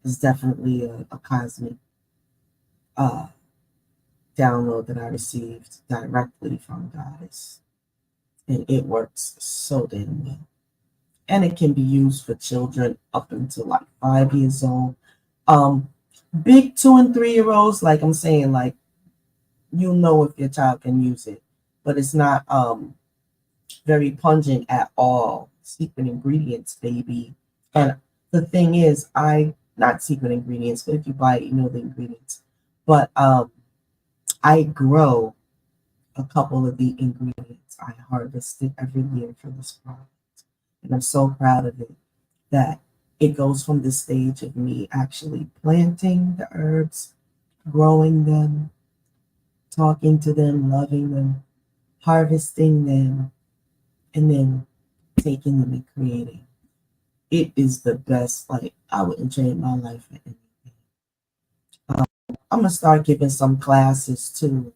is definitely a cosmic download that I received directly from Goddess. And it works so damn well. and it can be used for children up until like 5 years old. Big 2 and 3 year olds, like I'm saying, like you'll know if your child can use it, but it's not very pungent at all. Secret ingredients, baby. And the thing is, not secret ingredients, but if you buy it, you know the ingredients. But I grow a couple of the ingredients. I harvest it every year for this product. And I'm so proud of it that it goes from the stage of me actually planting the herbs, growing them, talking to them, loving them, harvesting them, and then taking them and creating. It is the best. Like, I wouldn't trade my life for anything. I'm gonna start giving some classes too.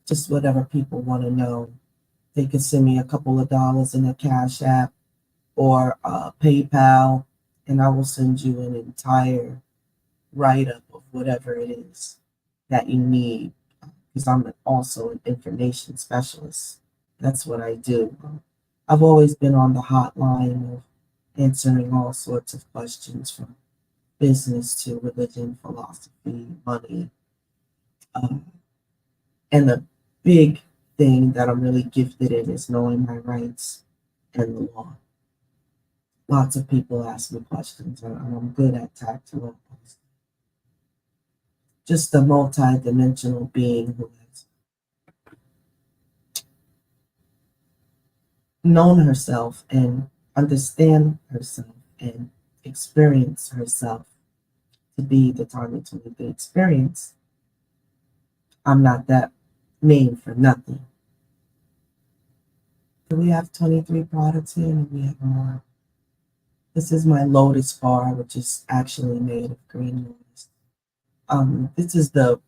Just whatever people want to know. They can send me a couple of dollars in a Cash App or PayPal, and I will send you an entire write-up of whatever it is that you need. Because I'm also an information specialist. That's what I do. I've always been on the hotline of answering all sorts of questions from business to religion, philosophy, money. And the big thing that I'm really gifted in is knowing my rights and the law. Lots of people ask me questions, and I'm good at tactile. Just a multi-dimensional being who has known herself and understand herself and experience herself to be the Tonya 23 experience. I'm not that name for nothing. Do we have 23 products here? And we have more. This is my Lotus bar, which is actually made of green lotus. This is the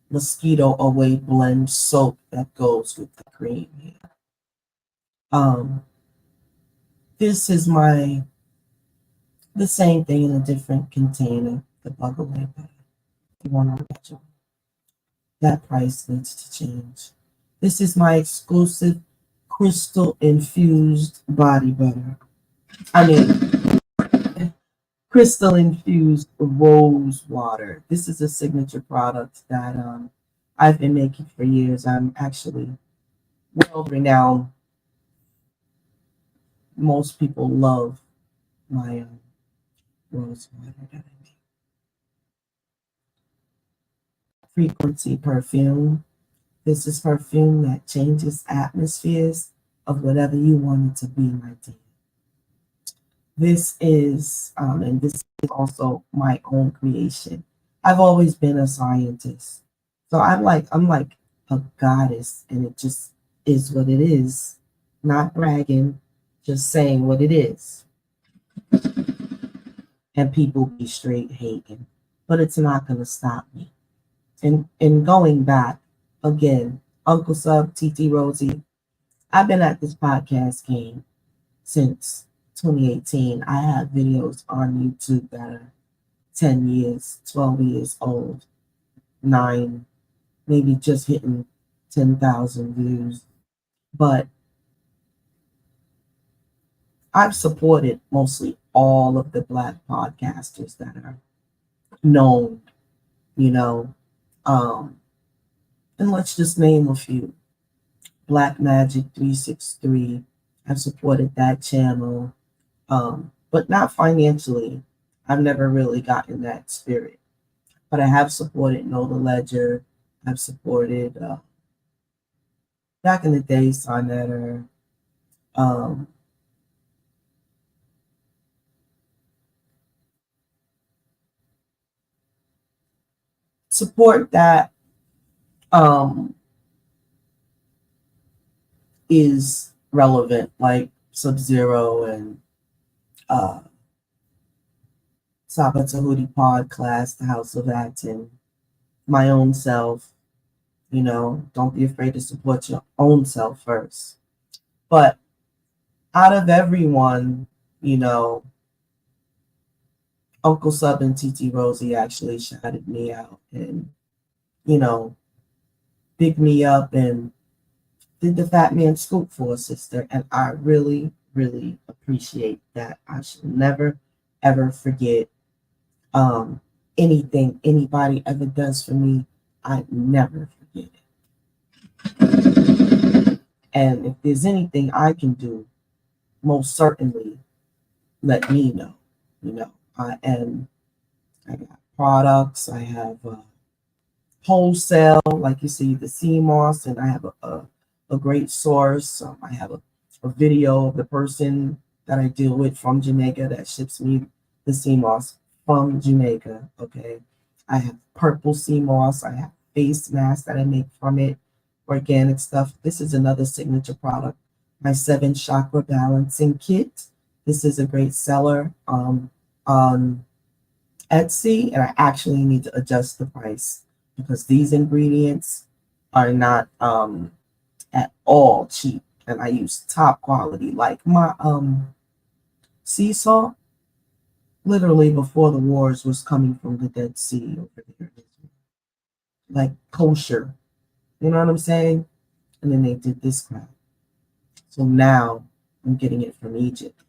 mosquito away blend soap that goes with the cream here. This is the same thing in a different container, the bug away bag. If you want to catch up, that price needs to change. This is my exclusive crystal infused body butter. I mean, crystal infused rose water. This is a signature product that I've been making for years. I'm actually well renowned. Most people love my rose water that I make. Frequency perfume. This is perfume that changes atmospheres of whatever you want it to be, my dear. This is, and this is also my own creation. I've always been a scientist. So I'm like a goddess, and it just is what it is. Not bragging, just saying what it is. And people be straight hating. But it's not gonna stop me. And going back, again, Uncle Sub, TT Rosie, I've been at this podcast game since 2018. I have videos on YouTube that are 10 years, 12 years old, 9, maybe just hitting 10,000 views. But I've supported mostly all of the Black podcasters that are known, you know. And let's just name a few. Black Magic 363. I've supported that channel, but not financially. I've never really gotten that spirit. But I have supported Know the Ledger. I've supported, back in the day, Sonetter. Support that is relevant, like Sub-Zero and Saba Tahuti Pod Class, The House of Atin, my own self. You know, don't be afraid to support your own self first. But out of everyone, you know, Uncle Sub and TT Rosie actually shouted me out and, you know, picked me up and did the Fat Man Scoop for a sister. And I really, really appreciate that. I should never, ever forget anything anybody ever does for me. I never forget it. And if there's anything I can do, most certainly let me know. You know, I got products. I have wholesale, like you see the sea moss, and I have a great source. I have a video of the person that I deal with from Jamaica that ships me the sea moss from Jamaica. Okay, I have purple sea moss. I have face masks that I make from it, organic stuff. This is another signature product, my 7 chakra balancing kit. This is a great seller on Etsy, and I actually need to adjust the price because these ingredients are not at all cheap, and I use top quality. Like my sea salt, literally before the wars was coming from the Dead Sea over there, like kosher. You know what I'm saying? And then they did this crap. So now I'm getting it from Egypt.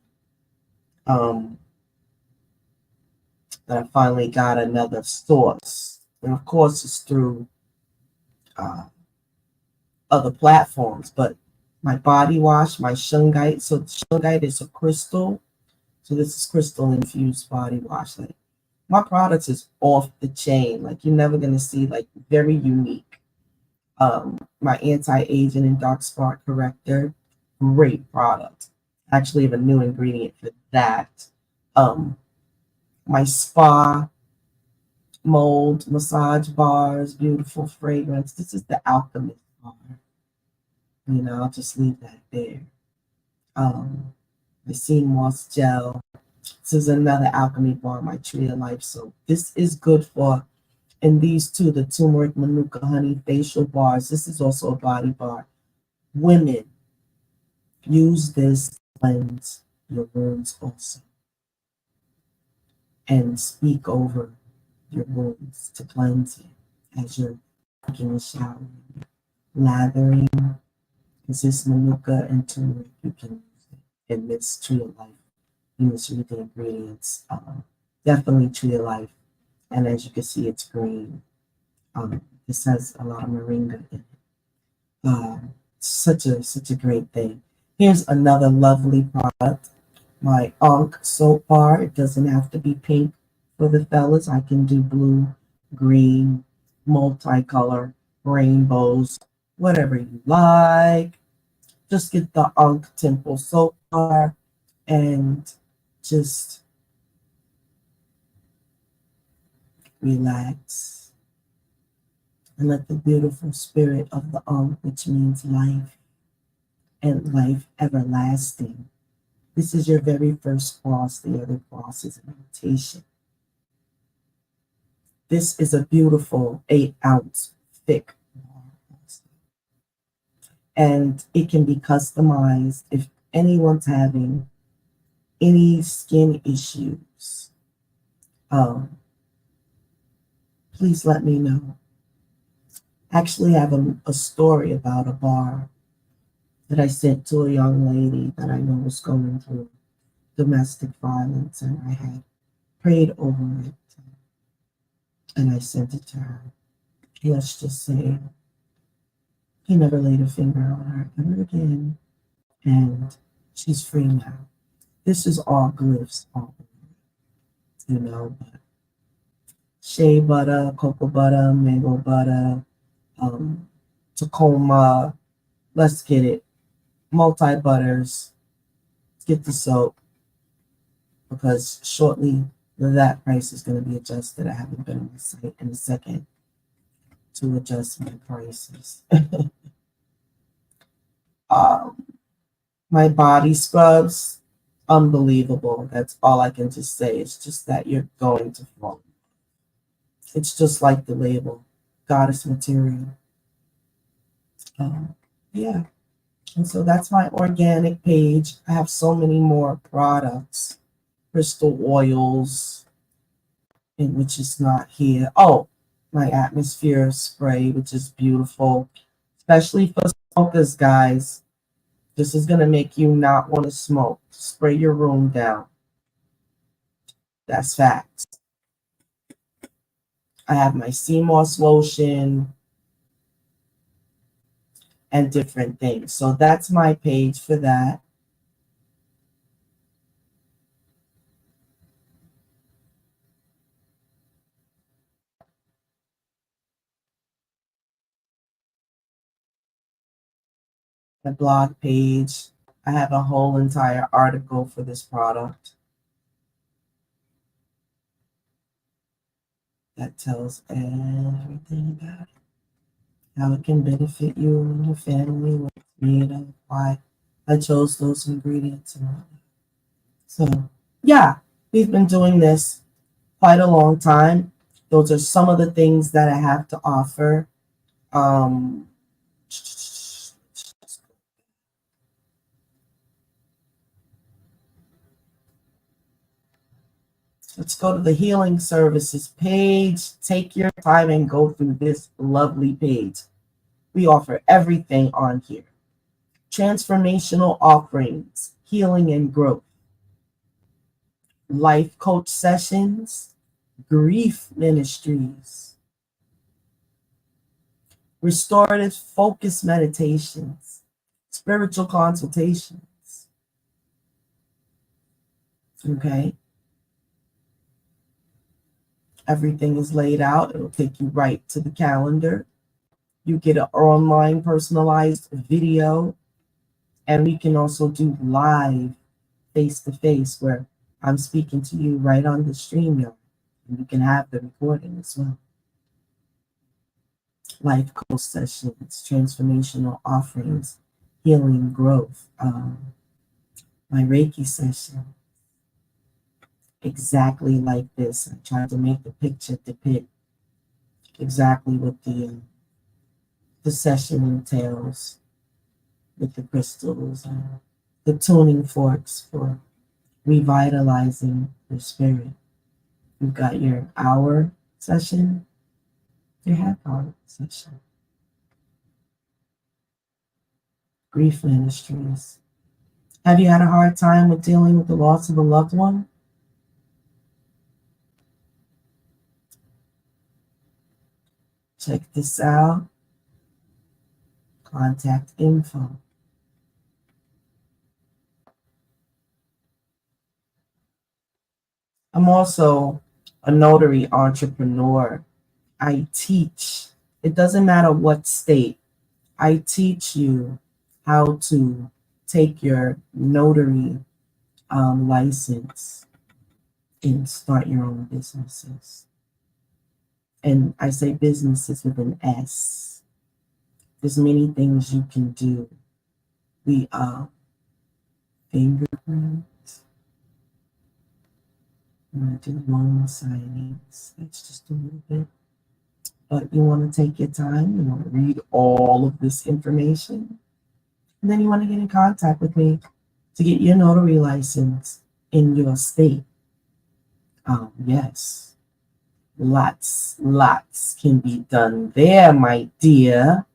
But I finally got another source, and of course it's through other platforms, but my body wash, my shungite. So shungite is a crystal. So this is crystal infused body wash. Like my products is off the chain. Like you're never gonna see, like very unique. My anti-aging and dark spot corrector, great product. Actually have a new ingredient for that. My spa mold massage bars, beautiful fragrance. This is the Alchemist bar. You know, I'll just leave that there. The sea moss gel. This is another alchemy bar, my tree of life. So this is good for, and these two, the turmeric manuka honey facial bars. This is also a body bar. Women, use this to cleanse your wounds also, and speak over your wounds to cleanse it as you're taking a shower, lathering. This is manuka and turmeric. You can use it in this tree of life. Use with the ingredients. Definitely tree of life, and as you can see, it's green. This has a lot of moringa in it. Such a great thing. Here's another lovely product. My Ankh soap bar. It doesn't have to be pink for the fellas. I can do blue, green, multicolor, rainbows, whatever you like. Just get the Ankh Temple soap bar and just relax and let the beautiful spirit of the Ankh, which means life and life everlasting. This is your very first cross. The other cross is an imitation. This is a beautiful 8-ounce thick bar, and it can be customized if anyone's having any skin issues. Please let me know. Actually, I have a story about a bar that I sent to a young lady that I know was going through domestic violence, and I had prayed over it, and I sent it to her. Let's just say he never laid a finger on her ever again, and she's free now. This is all glyphs, all, you know, but shea butter, cocoa butter, mango butter, Tacoma, let's get it, multi butters, get the soap, because shortly that price is going to be adjusted. I haven't been on the site in a second to adjust my prices. My body scrubs, unbelievable. That's all I can just say. It's just that you're going to fall. It's just like the label, goddess material. Yeah. And so that's my organic page. I have so many more products, crystal oils, in which is not here. Oh, my atmosphere spray, which is beautiful, especially for smokers, guys. This is going to make you not want to smoke. Spray your room down. That's facts. I have my sea moss lotion and different things. So that's my page for that. My blog page. I have a whole entire article for this product that tells everything about it. How it can benefit you and your family, what it's made of, why I chose those ingredients and all that. So, yeah, we've been doing this quite a long time. Those are some of the things that I have to offer. Let's go to the healing services page. Take your time and go through this lovely page. We offer everything on here. Transformational offerings, healing and growth, life coach sessions, grief ministries, restorative focus meditations, spiritual consultations. Okay? Everything is laid out. It'll take you right to the calendar. You get an online personalized video, and we can also do live face-to-face where I'm speaking to you right on the stream yard, and you can have the recording as well. Life coach sessions, transformational offerings, healing growth, my Reiki session, exactly like this. I tried to make the picture depict exactly what the session entails with the crystals and the tuning forks for revitalizing your spirit. You've got your hour session, your half hour session. Grief ministries. Have you had a hard time with dealing with the loss of a loved one? Check this out. Contact info. I'm also a notary entrepreneur. I teach. It doesn't matter what state. I teach you how to take your notary license and start your own businesses. And I say businesses with an S. There's many things you can do. We fingerprint. I'm going to do loan signings. That's just a little bit. But you want to take your time. You want to read all of this information. And then you want to get in contact with me to get your notary license in your state. Yes. Lots can be done there, my dear.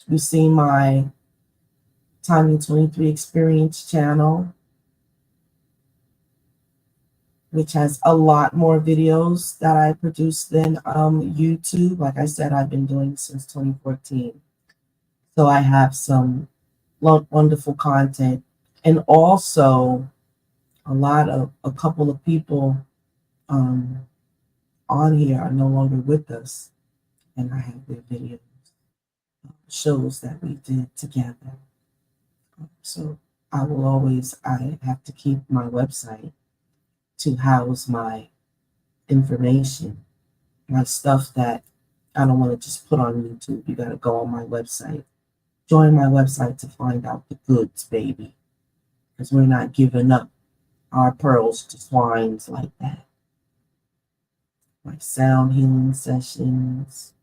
You see my Tonya 23 Experience channel, which has a lot more videos that I produce than YouTube. Like I said, I've been doing since 2014. So I have some wonderful content. And also a couple of people on here are no longer with us. And I have their videos, shows that we did together. So I have to keep my website to house my information, my stuff that I don't want to just put on YouTube. You got to go on my website. Join my website to find out the goods, baby. Because we're not giving up our pearls to swines like that. My sound healing sessions.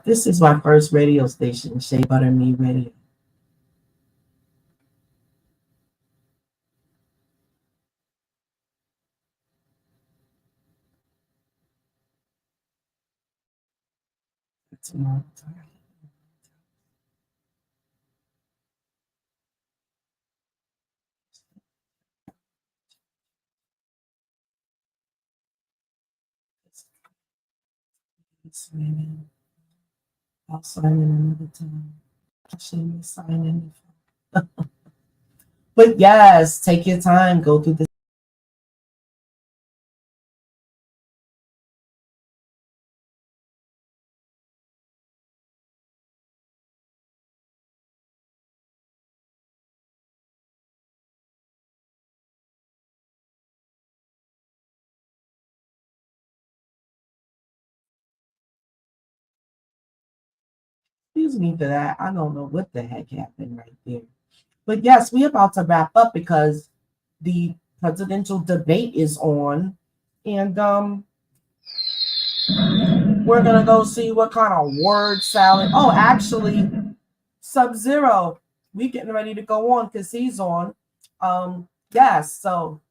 This is my first radio station, Shea Butter Me Radio. tomorrow. Maybe I'll sign in another time. I shouldn't sign in before. But yes, take your time, go through the excuse me for that. I don't know what the heck happened right there. But yes, we're about to wrap up because the presidential debate is on. And we're gonna go see what kind of word salad. Oh, actually, Sub-Zero. We getting ready to go on because he's on. Yes, so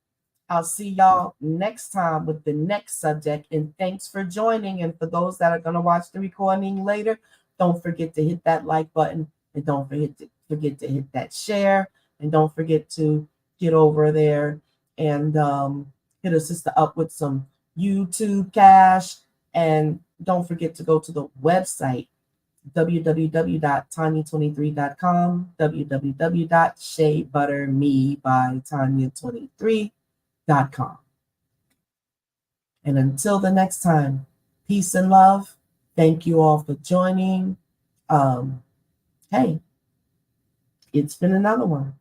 I'll see y'all next time with the next subject. And thanks for joining. And for those that are going to watch the recording later, don't forget to hit that like button. And don't forget to hit that share. And don't forget to get over there and hit a sister up with some YouTube cash. And don't forget to go to the website, www.tonya23.com, www.sheabutterme.tonya23.com. And until the next time, peace and love. Thank you all for joining. Hey, it's been another one.